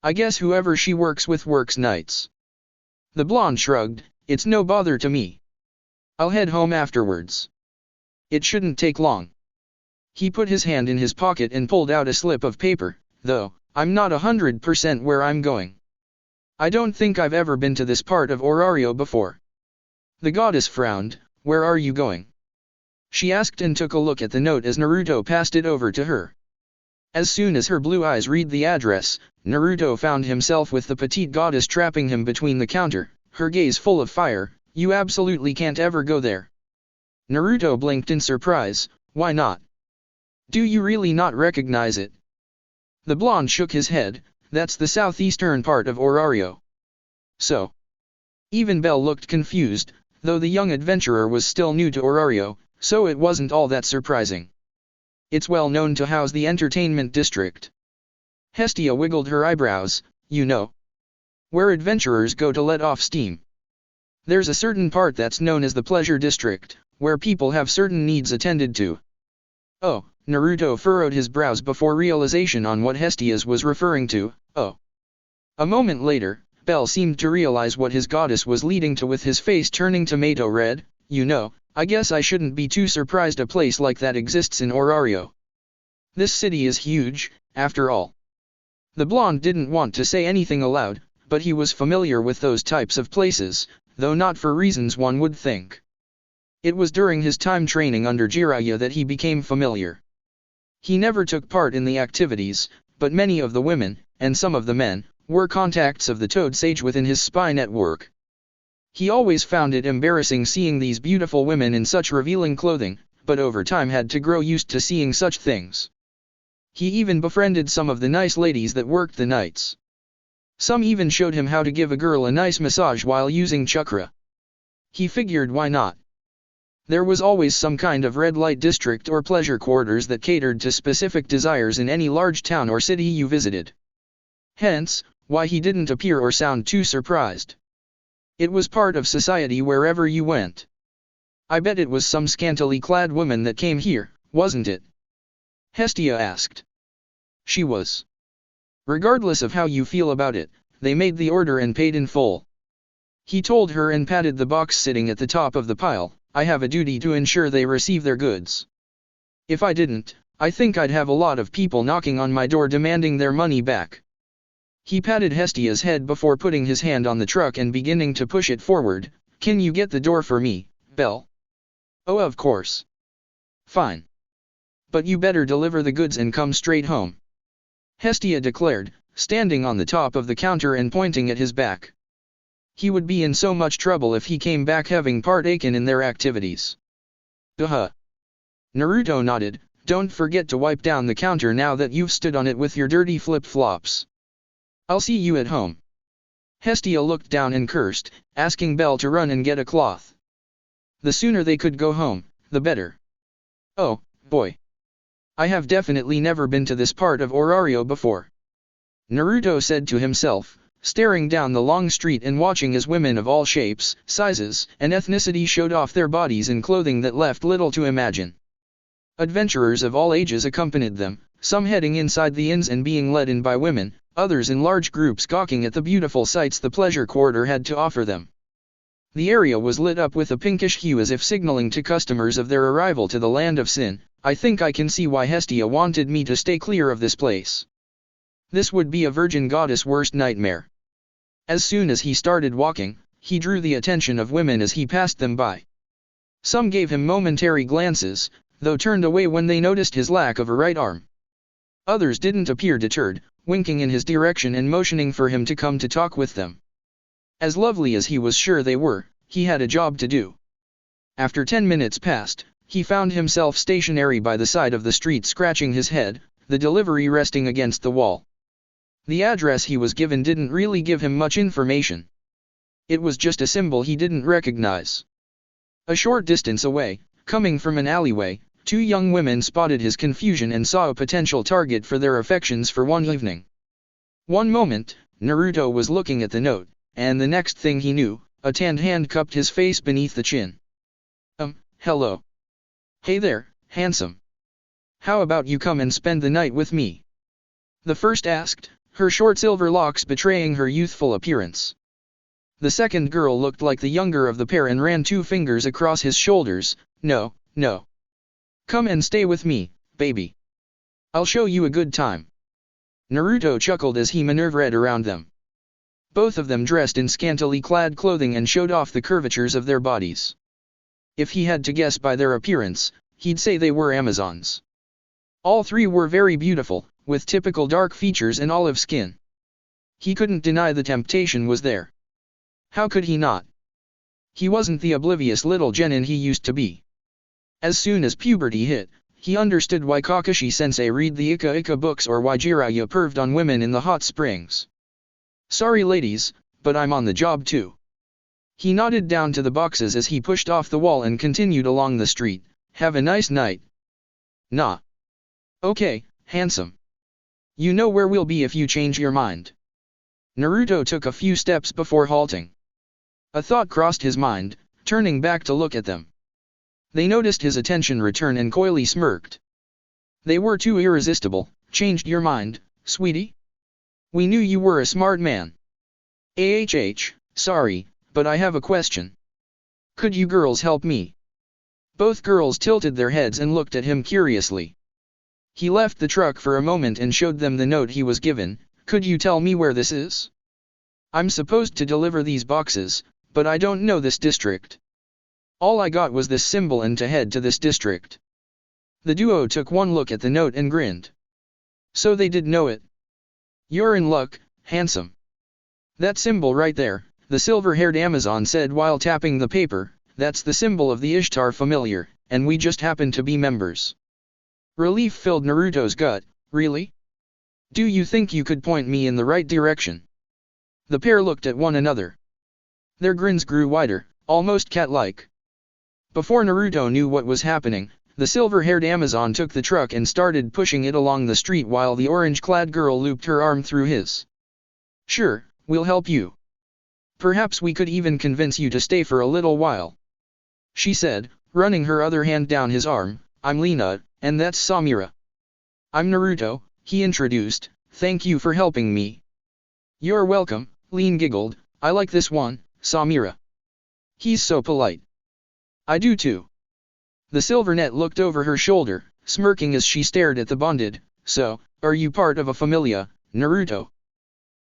I guess whoever she works with works nights." The blonde shrugged. "It's no bother to me. I'll head home afterwards. It shouldn't take long." He put his hand in his pocket and pulled out a slip of paper. "Though, I'm not 100% where I'm going. I don't think I've ever been to this part of Orario before." The goddess frowned. "Where are you going?" she asked and took a look at the note as Naruto passed it over to her. As soon as her blue eyes read the address, Naruto found himself with the petite goddess trapping him between the counter, her gaze full of fire. "You absolutely can't ever go there." Naruto blinked in surprise. "Why not? Do you really not recognize it?" The blonde shook his head. "That's the southeastern part of Orario." "So?" Even Belle looked confused, though the young adventurer was still new to Orario, so it wasn't all that surprising. "It's well known to house the entertainment district." Hestia wiggled her eyebrows. "You know, where adventurers go to let off steam. There's a certain part that's known as the pleasure district, where people have certain needs attended to." "Oh," Naruto furrowed his brows before realization on what Hestia's was referring to. "Oh." A moment later, Belle seemed to realize what his goddess was leading to with his face turning tomato red. "You know, I guess I shouldn't be too surprised a place like that exists in Orario. This city is huge, after all." The blonde didn't want to say anything aloud, but he was familiar with those types of places, though not for reasons one would think. It was during his time training under Jiraiya that he became familiar. He never took part in the activities, but many of the women, and some of the men, were contacts of the Toad Sage within his spy network. He always found it embarrassing seeing these beautiful women in such revealing clothing, but over time had to grow used to seeing such things. He even befriended some of the nice ladies that worked the nights. Some even showed him how to give a girl a nice massage while using chakra. He figured why not. There was always some kind of red light district or pleasure quarters that catered to specific desires in any large town or city you visited. Hence, why he didn't appear or sound too surprised. It was part of society wherever you went. "I bet it was some scantily clad woman that came here, wasn't it?" Hestia asked. She was. Regardless of how you feel about it, they made the order and paid in full. He told her and patted the box sitting at the top of the pile. I have a duty to ensure they receive their goods. If I didn't, I think I'd have a lot of people knocking on my door demanding their money back. He patted Hestia's head before putting his hand on the truck and beginning to push it forward. Can you get the door for me, Belle? Oh, of course. Fine. But you better deliver the goods and come straight home. Hestia declared, standing on the top of the counter and pointing at his back. He would be in so much trouble if he came back having partaken in their activities. Duh. Naruto nodded. Don't forget to wipe down the counter now that you've stood on it with your dirty flip-flops. I'll see you at home. Hestia looked down and cursed, asking Belle to run and get a cloth. The sooner they could go home, the better. Oh, boy. I have definitely never been to this part of Orario before. Naruto said to himself, staring down the long street and watching as women of all shapes, sizes, and ethnicity showed off their bodies in clothing that left little to imagine. Adventurers of all ages accompanied them, some heading inside the inns and being led in by women, others in large groups gawking at the beautiful sights the pleasure quarter had to offer them. The area was lit up with a pinkish hue as if signaling to customers of their arrival to the land of sin. I think I can see why Hestia wanted me to stay clear of this place. This would be a virgin goddess' worst nightmare. As soon as he started walking, he drew the attention of women as he passed them by. Some gave him momentary glances, though turned away when they noticed his lack of a right arm. Others didn't appear deterred, winking in his direction and motioning for him to come to talk with them. As lovely as he was sure they were, he had a job to do. After 10 minutes passed, he found himself stationary by the side of the street scratching his head, the delivery resting against the wall. The address he was given didn't really give him much information. It was just a symbol he didn't recognize. A short distance away, coming from an alleyway, 2 young women spotted his confusion and saw a potential target for their affections for one evening. One moment, Naruto was looking at the note, and the next thing he knew, a tanned hand cupped his face beneath the chin. Hello. Hey there, handsome. How about you come and spend the night with me? The first asked, her short silver locks betraying her youthful appearance. The second girl looked like the younger of the pair and ran 2 fingers across his shoulders. No. Come and stay with me, baby. I'll show you a good time. Naruto chuckled as he maneuvered around them. Both of them dressed in scantily clad clothing and showed off the curvatures of their bodies. If he had to guess by their appearance, he'd say they were Amazons. All 3 were very beautiful, with typical dark features and olive skin. He couldn't deny the temptation was there. How could he not? He wasn't the oblivious little genin he used to be. As soon as puberty hit, he understood why Kakashi-sensei read the Ika books or why Jiraiya perved on women in the hot springs. Sorry ladies, but I'm on the job too. He nodded down to the boxes as he pushed off the wall and continued along the street. Have a nice night. Nah. Okay, handsome. You know where we'll be if you change your mind. Naruto took a few steps before halting. A thought crossed his mind, turning back to look at them. They noticed his attention return and coyly smirked. They were too irresistible. Changed your mind, sweetie? We knew you were a smart man. Sorry, but I have a question. Could you girls help me? Both girls tilted their heads and looked at him curiously. He left the truck for a moment and showed them the note he was given. Could you tell me where this is? I'm supposed to deliver these boxes, but I don't know this district. All I got was this symbol and to head to this district. The duo took one look at the note and grinned. So they did know it. You're in luck, handsome. That symbol right there, the silver-haired Amazon said while tapping the paper, that's the symbol of the Ishtar Familiar, and we just happen to be members. Relief filled Naruto's gut. Really? Do you think you could point me in the right direction? The pair looked at one another. Their grins grew wider, almost cat-like. Before Naruto knew what was happening, the silver-haired Amazon took the truck and started pushing it along the street while the orange-clad girl looped her arm through his. Sure, we'll help you. Perhaps we could even convince you to stay for a little while. She said, running her other hand down his arm. I'm Lena, and that's Samira. I'm Naruto, he introduced, thank you for helping me. You're welcome, Lin giggled, I like this one, Samira. He's so polite. I do too. The Silvernet looked over her shoulder, smirking as she stared at the bonded. So, are you part of a Familia, Naruto?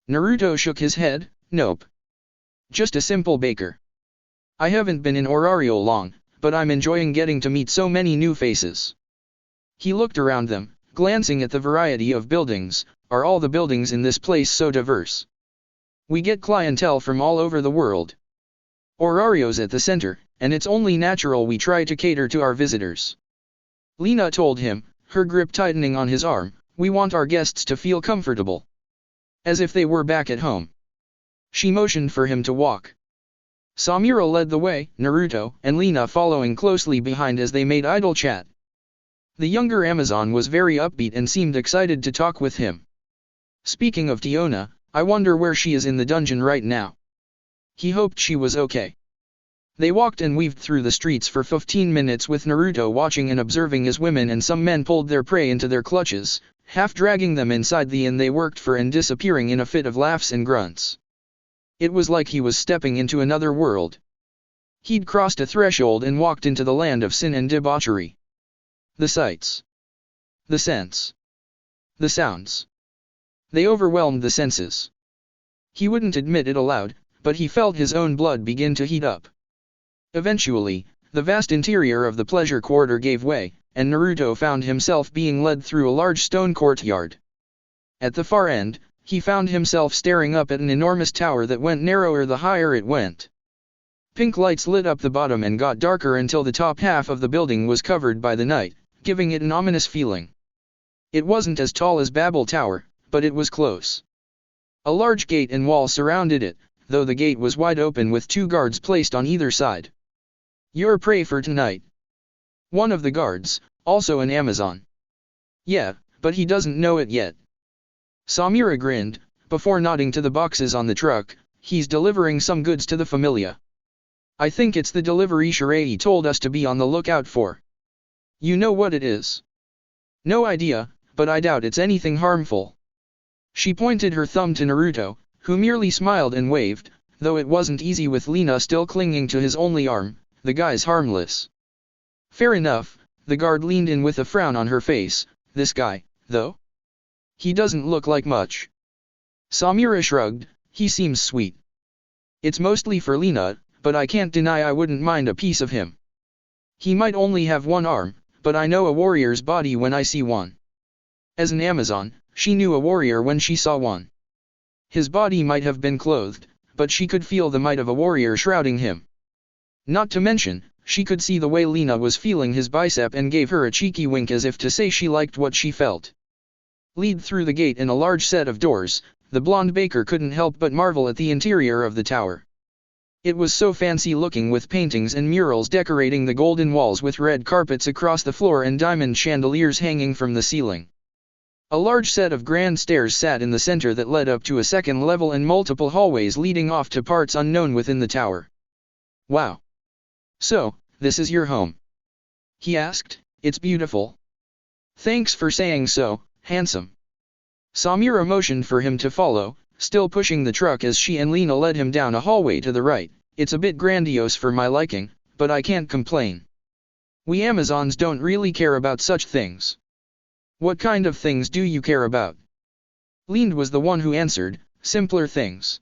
Naruto shook his head, nope. Just a simple baker. I haven't been in Orario long, but I'm enjoying getting to meet so many new faces. He looked around them, glancing at the variety of buildings. Are all the buildings in this place so diverse? We get clientele from all over the world. Orario's at the center, and it's only natural we try to cater to our visitors. Lina told him, her grip tightening on his arm, we want our guests to feel comfortable. As if they were back at home. She motioned for him to walk. Samira led the way, Naruto and Lina following closely behind as they made idle chat. The younger Amazon was very upbeat and seemed excited to talk with him. Speaking of Tiona, I wonder where she is in the dungeon right now. He hoped she was okay. They walked and weaved through the streets for 15 minutes with Naruto watching and observing as women and some men pulled their prey into their clutches, half dragging them inside the inn they worked for and disappearing in a fit of laughs and grunts. It was like he was stepping into another world. He'd crossed a threshold and walked into the land of sin and debauchery. The sights. The scents. The sounds. They overwhelmed the senses. He wouldn't admit it aloud, but he felt his own blood begin to heat up. Eventually, the vast interior of the pleasure quarter gave way, and Naruto found himself being led through a large stone courtyard. At the far end, he found himself staring up at an enormous tower that went narrower the higher it went. Pink lights lit up the bottom and got darker until the top half of the building was covered by the night, giving it an ominous feeling. It wasn't as tall as Babel Tower, but it was close. A large gate and wall surrounded it, though the gate was wide open with 2 guards placed on either side. Your prey for tonight. One of the guards, also an Amazon. Yeah, but he doesn't know it yet. Samira grinned, before nodding to the boxes on the truck, he's delivering some goods to the Familia. I think it's the delivery Shirei told us to be on the lookout for. You know what it is? No idea, but I doubt it's anything harmful. She pointed her thumb to Naruto, who merely smiled and waved, though it wasn't easy with Lina still clinging to his only arm. The guy's harmless. Fair enough, the guard leaned in with a frown on her face. This guy, though? He doesn't look like much. Samira shrugged, he seems sweet. It's mostly for Lina, but I can't deny I wouldn't mind a piece of him. He might only have 1 arm, but I know a warrior's body when I see one. As an Amazon, she knew a warrior when she saw one. His body might have been clothed, but she could feel the might of a warrior shrouding him. Not to mention, she could see the way Lina was feeling his bicep and gave her a cheeky wink as if to say she liked what she felt. Lead through the gate in a large set of doors, the blonde baker couldn't help but marvel at the interior of the tower. It was so fancy looking with paintings and murals decorating the golden walls with red carpets across the floor and diamond chandeliers hanging from the ceiling. A large set of grand stairs sat in the center that led up to a second level and multiple hallways leading off to parts unknown within the tower. Wow. So, this is your home? He asked, it's beautiful. Thanks for saying so, handsome. Samira motioned for him to follow, still pushing the truck as she and Lina led him down a hallway to the right. It's a bit grandiose for my liking, but I can't complain. We Amazons don't really care about such things. What kind of things do you care about? Lind was the one who answered, simpler things.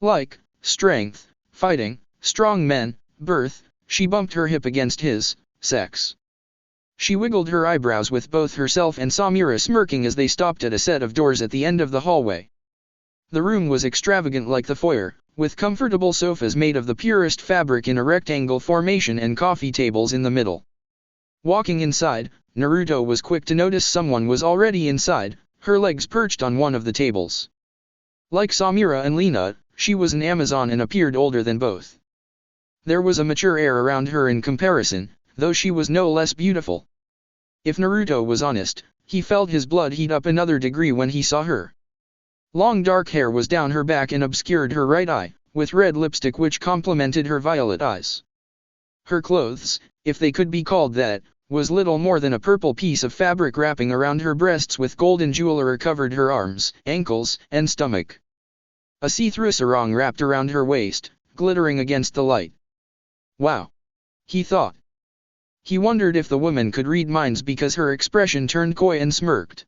Like, strength, fighting, strong men, birth. She bumped her hip against his, sex. She wiggled her eyebrows with both herself and Samira smirking as they stopped at a set of doors at the end of the hallway. The room was extravagant like the foyer, with comfortable sofas made of the purest fabric in a rectangle formation and coffee tables in the middle. Walking inside, Naruto was quick to notice someone was already inside, her legs perched on one of the tables. Like Samira and Lina, she was an Amazon and appeared older than both. There was a mature air around her in comparison, though she was no less beautiful. If Naruto was honest, he felt his blood heat up another degree when he saw her. Long dark hair was down her back and obscured her right eye, with red lipstick which complemented her violet eyes. Her clothes, if they could be called that, was little more than a purple piece of fabric wrapping around her breasts with golden jewelry covered her arms, ankles, and stomach. A see-through sarong wrapped around her waist, glittering against the light. Wow! He thought. He wondered if the woman could read minds because her expression turned coy and smirked.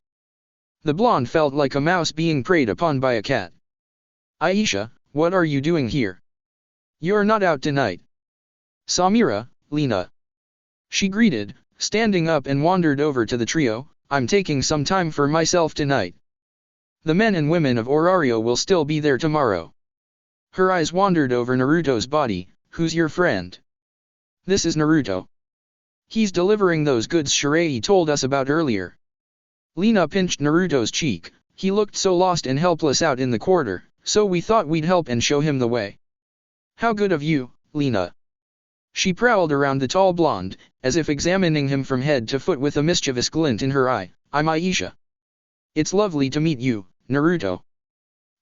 The blonde felt like a mouse being preyed upon by a cat. Aisha, what are you doing here? You're not out tonight. Samira, Lena. She greeted, standing up and wandered over to the trio. I'm taking some time for myself tonight. The men and women of Orario will still be there tomorrow. Her eyes wandered over Naruto's body. Who's your friend? This is Naruto. He's delivering those goods Shirei told us about earlier. Lena pinched Naruto's cheek. He looked so lost and helpless out in the corridor, so we thought we'd help and show him the way. How good of you, Lena. She prowled around the tall blonde, as if examining him from head to foot with a mischievous glint in her eye. I'm Aisha. It's lovely to meet you, Naruto.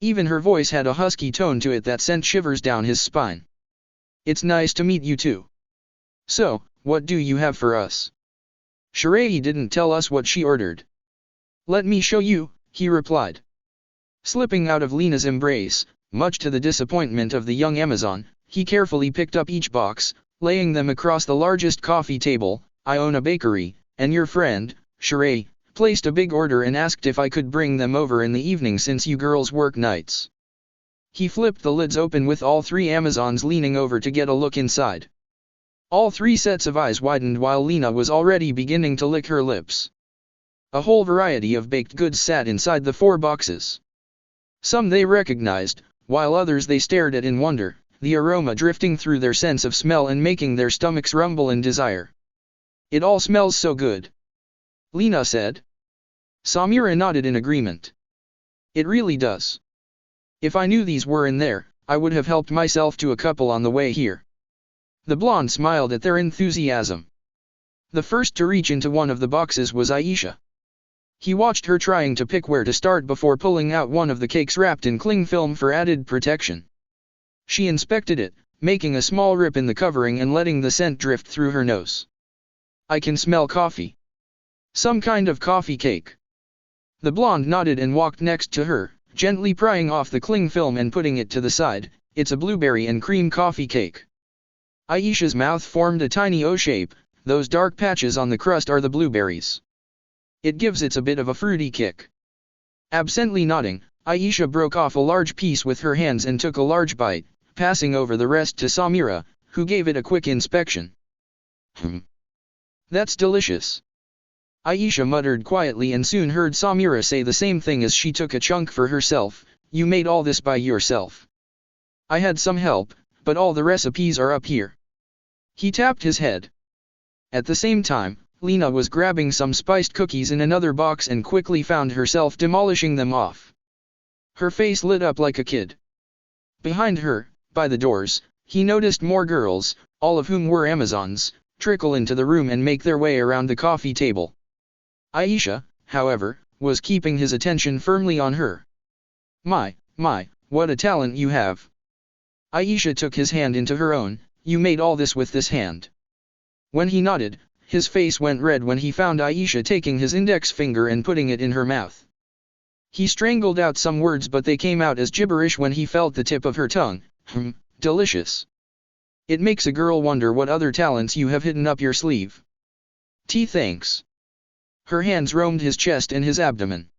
Even her voice had a husky tone to it that sent shivers down his spine. It's nice to meet you too. So, what do you have for us? Shirei didn't tell us what she ordered. Let me show you, he replied. Slipping out of Lena's embrace, much to the disappointment of the young Amazon, he carefully picked up each box, laying them across the largest coffee table. I own a bakery, and your friend, Shirei, placed a big order and asked if I could bring them over in the evening since you girls work nights. He flipped the lids open with all three Amazons leaning over to get a look inside. All three sets of eyes widened while Lena was already beginning to lick her lips. A whole variety of baked goods sat inside the 4 boxes. Some they recognized, while others they stared at in wonder, the aroma drifting through their sense of smell and making their stomachs rumble in desire. It all smells so good. Lena said. Samira nodded in agreement. It really does. If I knew these were in there, I would have helped myself to a couple on the way here. The blonde smiled at their enthusiasm. The first to reach into one of the boxes was Aisha. He watched her trying to pick where to start before pulling out one of the cakes wrapped in cling film for added protection. She inspected it, making a small rip in the covering and letting the scent drift through her nose. I can smell coffee. Some kind of coffee cake. The blonde nodded and walked next to her, gently prying off the cling film and putting it to the side. It's a blueberry and cream coffee cake. Aisha's mouth formed a tiny O shape. Those dark patches on the crust are the blueberries. It gives it a bit of a fruity kick. Absently nodding, Aisha broke off a large piece with her hands and took a large bite, passing over the rest to Samira, who gave it a quick inspection. That's delicious. Aisha muttered quietly and soon heard Samira say the same thing as she took a chunk for herself. You made all this by yourself. I had some help, but all the recipes are up here. He tapped his head. At the same time, Lena was grabbing some spiced cookies in another box and quickly found herself demolishing them off. Her face lit up like a kid. Behind her, by the doors, he noticed more girls, all of whom were Amazons, trickle into the room and make their way around the coffee table. Aisha, however, was keeping his attention firmly on her. My, what a talent you have. Aisha took his hand into her own. You made all this with this hand. When he nodded, his face went red when he found Aisha taking his index finger and putting it in her mouth. He strangled out some words but they came out as gibberish when he felt the tip of her tongue. Delicious. It makes a girl wonder what other talents you have hidden up your sleeve. Thanks. Her hands roamed his chest and his abdomen.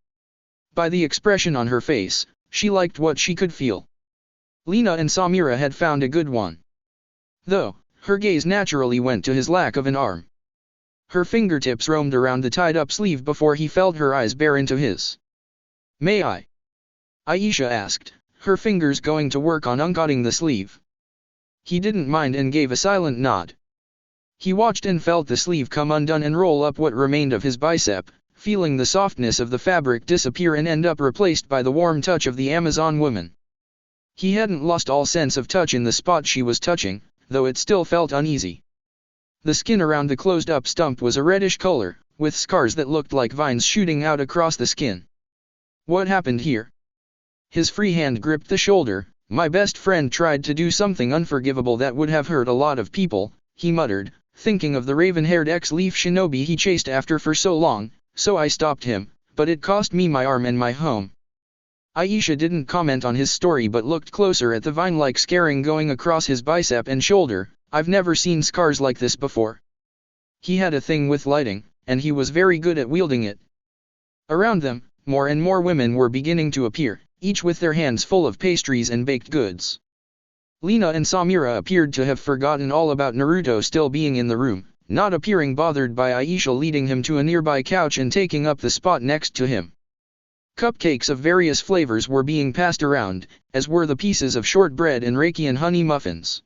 By the expression on her face, she liked what she could feel. Lena and Samira had found a good one. Though, her gaze naturally went to his lack of an arm. Her fingertips roamed around the tied-up sleeve before he felt her eyes bare into his. May I? Aisha asked, her fingers going to work on uncutting the sleeve. He didn't mind and gave a silent nod. He watched and felt the sleeve come undone and roll up what remained of his bicep, feeling the softness of the fabric disappear and end up replaced by the warm touch of the Amazon woman. He hadn't lost all sense of touch in the spot she was touching, though it still felt uneasy. The skin around the closed-up stump was a reddish color, with scars that looked like vines shooting out across the skin. What happened here? His free hand gripped the shoulder. My best friend tried to do something unforgivable that would have hurt a lot of people, he muttered, thinking of the raven-haired ex-leaf shinobi he chased after for so long, so I stopped him, but it cost me my arm and my home. Aisha didn't comment on his story but looked closer at the vine-like scarring going across his bicep and shoulder. I've never seen scars like this before. He had a thing with lighting, and he was very good at wielding it. Around them, more and more women were beginning to appear, each with their hands full of pastries and baked goods. Lina and Samira appeared to have forgotten all about Naruto still being in the room, not appearing bothered by Aisha leading him to a nearby couch and taking up the spot next to him. Cupcakes of various flavors were being passed around, as were the pieces of shortbread and reiki and honey muffins.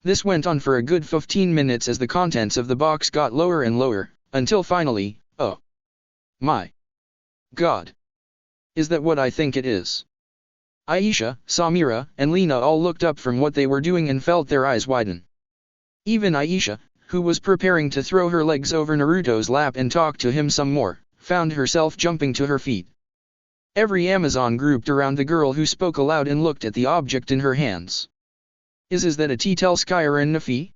This went on for a good 15 minutes as the contents of the box got lower and lower, until finally, oh my God! Is that what I think it is? Aisha, Samira, and Lina all looked up from what they were doing and felt their eyes widen. Even Aisha, who was preparing to throw her legs over Naruto's lap and talk to him some more, found herself jumping to her feet. Every Amazon grouped around the girl who spoke aloud and looked at the object in her hands. Is that a Tellskyaran Nafi?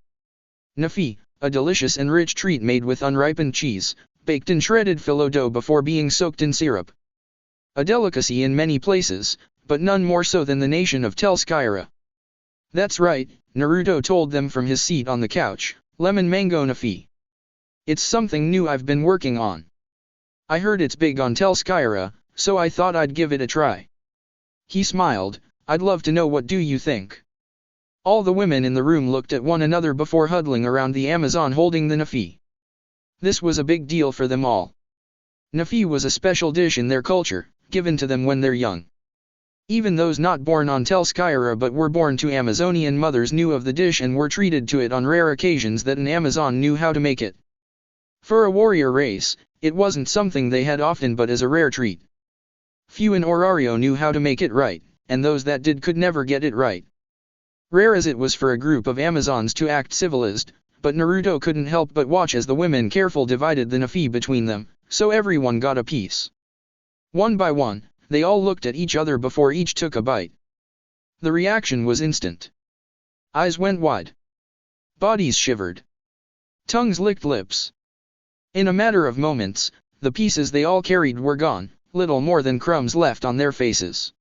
Nafi, a delicious and rich treat made with unripened cheese, baked in shredded phyllo dough before being soaked in syrup. A delicacy in many places, but none more so than the nation of Tellskyra. That's right, Naruto told them from his seat on the couch, lemon mango Nafi. It's something new I've been working on. I heard it's big on Tellskyra, so I thought I'd give it a try. He smiled. I'd love to know what do you think. All the women in the room looked at one another before huddling around the Amazon holding the Nafi. This was a big deal for them all. Nafi was a special dish in their culture, given to them when they're young. Even those not born on Tellskyra but were born to Amazonian mothers knew of the dish and were treated to it on rare occasions that an Amazon knew how to make it. For a warrior race, it wasn't something they had often but as a rare treat. Few in Orario knew how to make it right, and those that did could never get it right. Rare as it was for a group of Amazons to act civilized, but Naruto couldn't help but watch as the women carefully divided the Nafi between them, so everyone got a piece. One by one, they all looked at each other before each took a bite. The reaction was instant. Eyes went wide. Bodies shivered. Tongues licked lips. In a matter of moments, the pieces they all carried were gone, little more than crumbs left on their faces.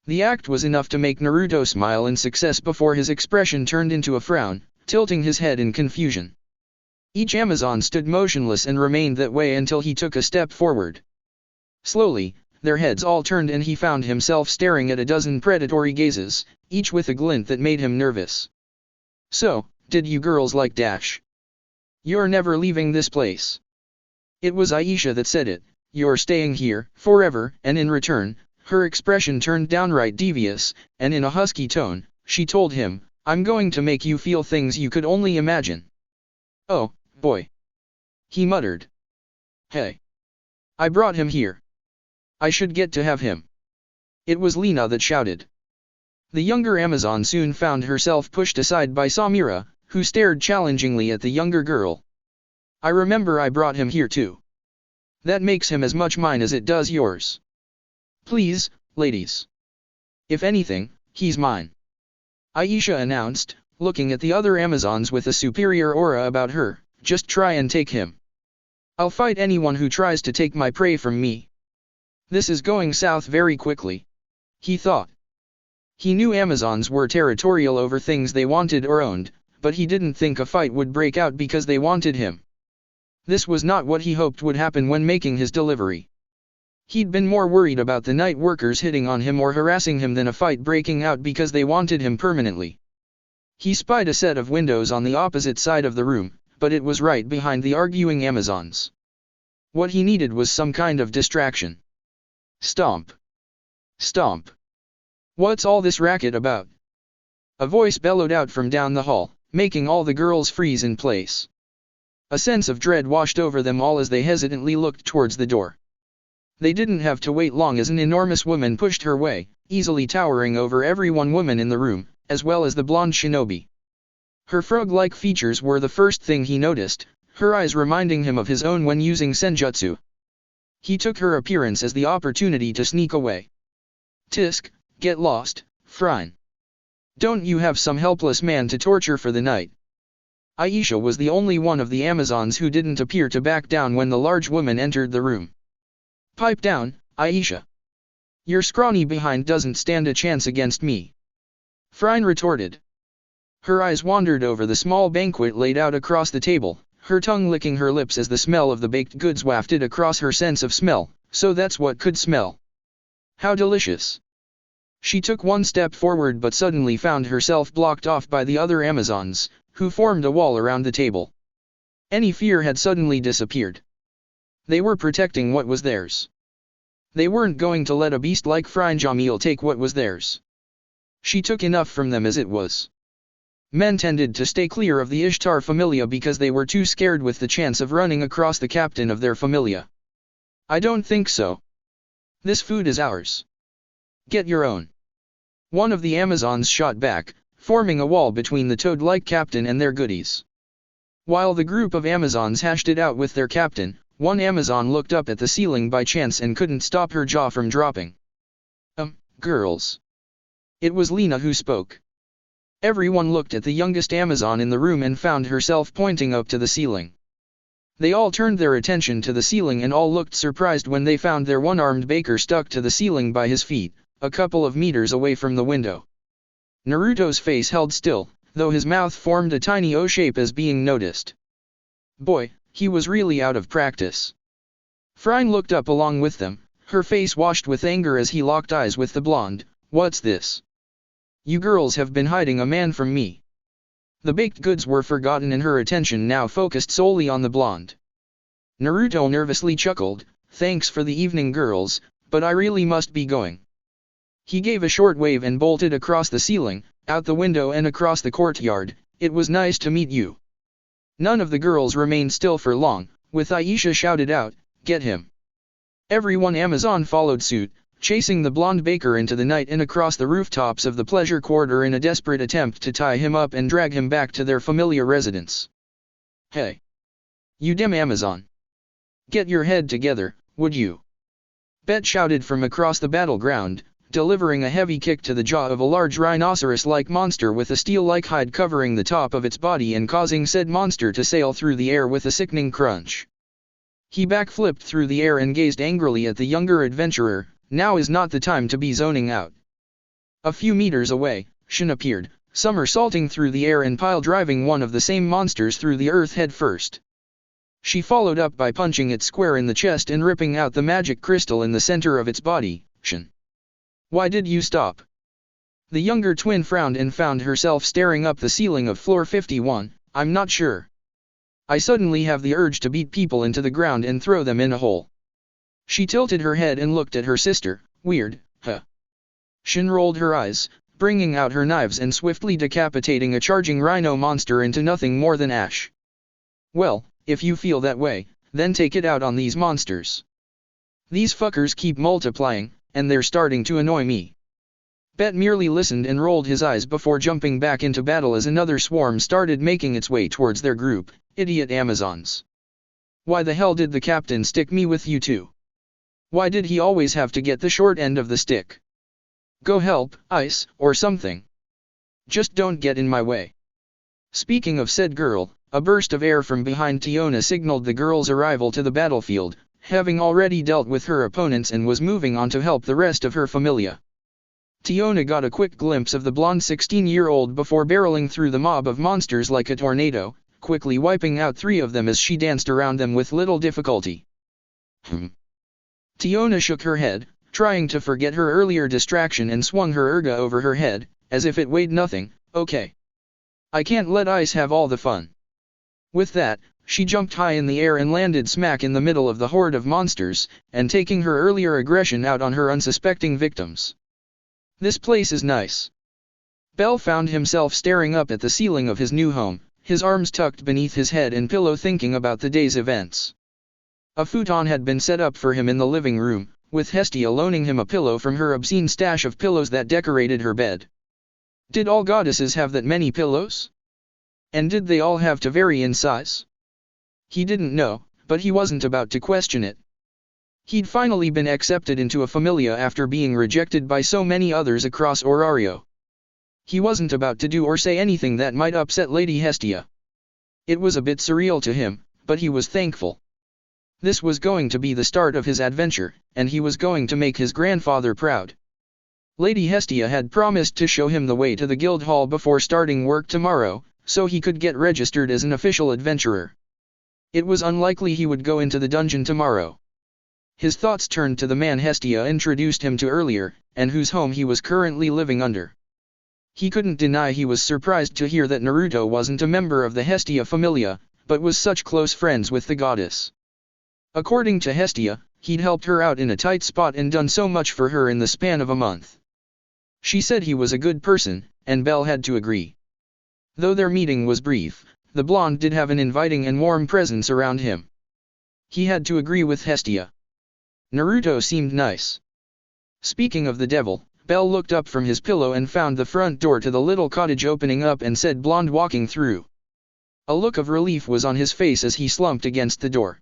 The act was enough to make Naruto smile in success before his expression turned into a frown, tilting his head in confusion. Each Amazon stood motionless and remained that way until he took a step forward. Slowly, their heads all turned and he found himself staring at a dozen predatory gazes, each with a glint that made him nervous. So, did you girls like Dash? You're never leaving this place. It was Aisha that said it. You're staying here, forever, and in return, her expression turned downright devious, and in a husky tone, she told him, I'm going to make you feel things you could only imagine. Oh, boy. He muttered. Hey. I brought him here. I should get to have him. It was Lina that shouted. The younger Amazon soon found herself pushed aside by Samira, who stared challengingly at the younger girl. I remember I brought him here too. That makes him as much mine as it does yours. Please, ladies. If anything, he's mine. Aisha announced, looking at the other Amazons with a superior aura about her, just try and take him. I'll fight anyone who tries to take my prey from me. This is going south very quickly. He thought. He knew Amazons were territorial over things they wanted or owned, but he didn't think a fight would break out because they wanted him. This was not what he hoped would happen when making his delivery. He'd been more worried about the night workers hitting on him or harassing him than a fight breaking out because they wanted him permanently. He spied a set of windows on the opposite side of the room, but it was right behind the arguing Amazons. What he needed was some kind of distraction. Stomp. Stomp. What's all this racket about? A voice bellowed out from down the hall, making all the girls freeze in place. A sense of dread washed over them all as they hesitantly looked towards the door. They didn't have to wait long as an enormous woman pushed her way, easily towering over every one woman in the room, as well as the blonde shinobi. Her frog-like features were the first thing he noticed, her eyes reminding him of his own when using senjutsu. He took her appearance as the opportunity to sneak away. Tisk, get lost, Frine. Don't you have some helpless man to torture for the night? Aisha was the only one of the Amazons who didn't appear to back down when the large woman entered the room. "Pipe down, Aisha. Your scrawny behind doesn't stand a chance against me," Phryne retorted. Her eyes wandered over the small banquet laid out across the table, her tongue licking her lips as the smell of the baked goods wafted across her sense of smell. So that's what could smell. How delicious. She took one step forward but suddenly found herself blocked off by the other Amazons, who formed a wall around the table. Any fear had suddenly disappeared. They were protecting what was theirs. They weren't going to let a beast like Phryne Jamil take what was theirs. She took enough from them as it was. Men tended to stay clear of the Ishtar Familia because they were too scared with the chance of running across the captain of their Familia. "I don't think so. This food is ours. Get your own." One of the Amazons shot back, forming a wall between the toad-like captain and their goodies. While the group of Amazons hashed it out with their captain, one Amazon looked up at the ceiling by chance and couldn't stop her jaw from dropping. Girls." It was Lena who spoke. Everyone looked at the youngest Amazon in the room and found herself pointing up to the ceiling. They all turned their attention to the ceiling and all looked surprised when they found their one-armed baker stuck to the ceiling by his feet, a couple of meters away from the window. Naruto's face held still, though his mouth formed a tiny O shape as being noticed. Boy, he was really out of practice. Phryne looked up along with them, her face washed with anger as he locked eyes with the blonde. "What's this? You girls have been hiding a man from me." The baked goods were forgotten and her attention now focused solely on the blonde. Naruto nervously chuckled, "Thanks for the evening, girls, but I really must be going." He gave a short wave and bolted across the ceiling, out the window and across the courtyard. "It was nice to meet you." None of the girls remained still for long, with Aisha shouted out, "Get him." Everyone Amazon followed suit, chasing the blonde baker into the night and across the rooftops of the pleasure quarter in a desperate attempt to tie him up and drag him back to their familiar residence. "Hey! You damn Amazon! Get your head together, would you?" Bet shouted from across the battleground, delivering a heavy kick to the jaw of a large rhinoceros-like monster with a steel-like hide covering the top of its body and causing said monster to sail through the air with a sickening crunch. He backflipped through the air and gazed angrily at the younger adventurer. Now is not the time to be zoning out. A few meters away, Shin appeared, somersaulting through the air and pile-driving one of the same monsters through the earth head first. She followed up by punching it square in the chest and ripping out the magic crystal in the center of its body. "Shin, why did you stop?" The younger twin frowned and found herself staring up the ceiling of floor 51. "I'm not sure. I suddenly have the urge to beat people into the ground and throw them in a hole." She tilted her head and looked at her sister. "Weird, huh?" Shin rolled her eyes, bringing out her knives and swiftly decapitating a charging rhino monster into nothing more than ash. "Well, if you feel that way, then take it out on these monsters. These fuckers keep multiplying, and they're starting to annoy me." Bet merely listened and rolled his eyes before jumping back into battle as another swarm started making its way towards their group. "Idiot Amazons. Why the hell did the captain stick me with you two? Why did he always have to get the short end of the stick? Go help, Ice, or something. Just don't get in my way." Speaking of said girl, a burst of air from behind Tiona signaled the girl's arrival to the battlefield, having already dealt with her opponents and was moving on to help the rest of her familia. Tiona got a quick glimpse of the blonde 16-year-old before barreling through the mob of monsters like a tornado, quickly wiping out 3 of them as she danced around them with little difficulty. Tiona shook her head, trying to forget her earlier distraction and swung her urga over her head, as if it weighed nothing. "Okay. I can't let Ice have all the fun." With that, she jumped high in the air and landed smack in the middle of the horde of monsters, and taking her earlier aggression out on her unsuspecting victims. "This place is nice." Bell found himself staring up at the ceiling of his new home, his arms tucked beneath his head and pillow thinking about the day's events. A futon had been set up for him in the living room, with Hestia loaning him a pillow from her obscene stash of pillows that decorated her bed. Did all goddesses have that many pillows? And did they all have to vary in size? He didn't know, but he wasn't about to question it. He'd finally been accepted into a familia after being rejected by so many others across Orario. He wasn't about to do or say anything that might upset Lady Hestia. It was a bit surreal to him, but he was thankful. This was going to be the start of his adventure, and he was going to make his grandfather proud. Lady Hestia had promised to show him the way to the guild hall before starting work tomorrow, so he could get registered as an official adventurer. It was unlikely he would go into the dungeon tomorrow. His thoughts turned to the man Hestia introduced him to earlier, and whose home he was currently living under. He couldn't deny he was surprised to hear that Naruto wasn't a member of the Hestia Familia, but was such close friends with the goddess. According to Hestia, he'd helped her out in a tight spot and done so much for her in the span of a month. She said he was a good person, and Belle had to agree. Though their meeting was brief, the blonde did have an inviting and warm presence around him. He had to agree with Hestia. Naruto seemed nice. Speaking of the devil, Belle looked up from his pillow and found the front door to the little cottage opening up and said blonde walking through. A look of relief was on his face as he slumped against the door.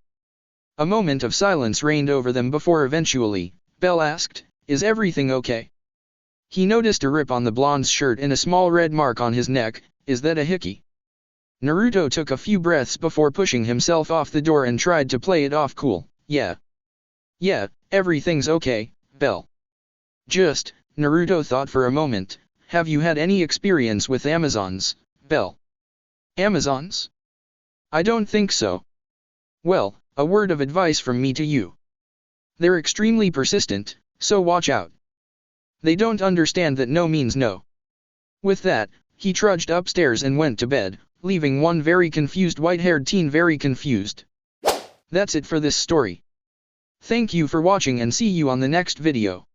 A moment of silence reigned over them before eventually, Belle asked, "Is everything okay?" He noticed a rip on the blonde's shirt and a small red mark on his neck. "Is that a hickey?" Naruto took a few breaths before pushing himself off the door and tried to play it off cool. Yeah, everything's okay, Belle. Just, Naruto thought for a moment, have you had any experience with Amazons, Belle? Amazons? I don't think so. Well, a word of advice from me to you. They're extremely persistent, so watch out. They don't understand that no means no. With that, he trudged upstairs and went to bed, leaving one very confused white-haired teen very confused. That's it for this story. Thank you for watching and see you on the next video.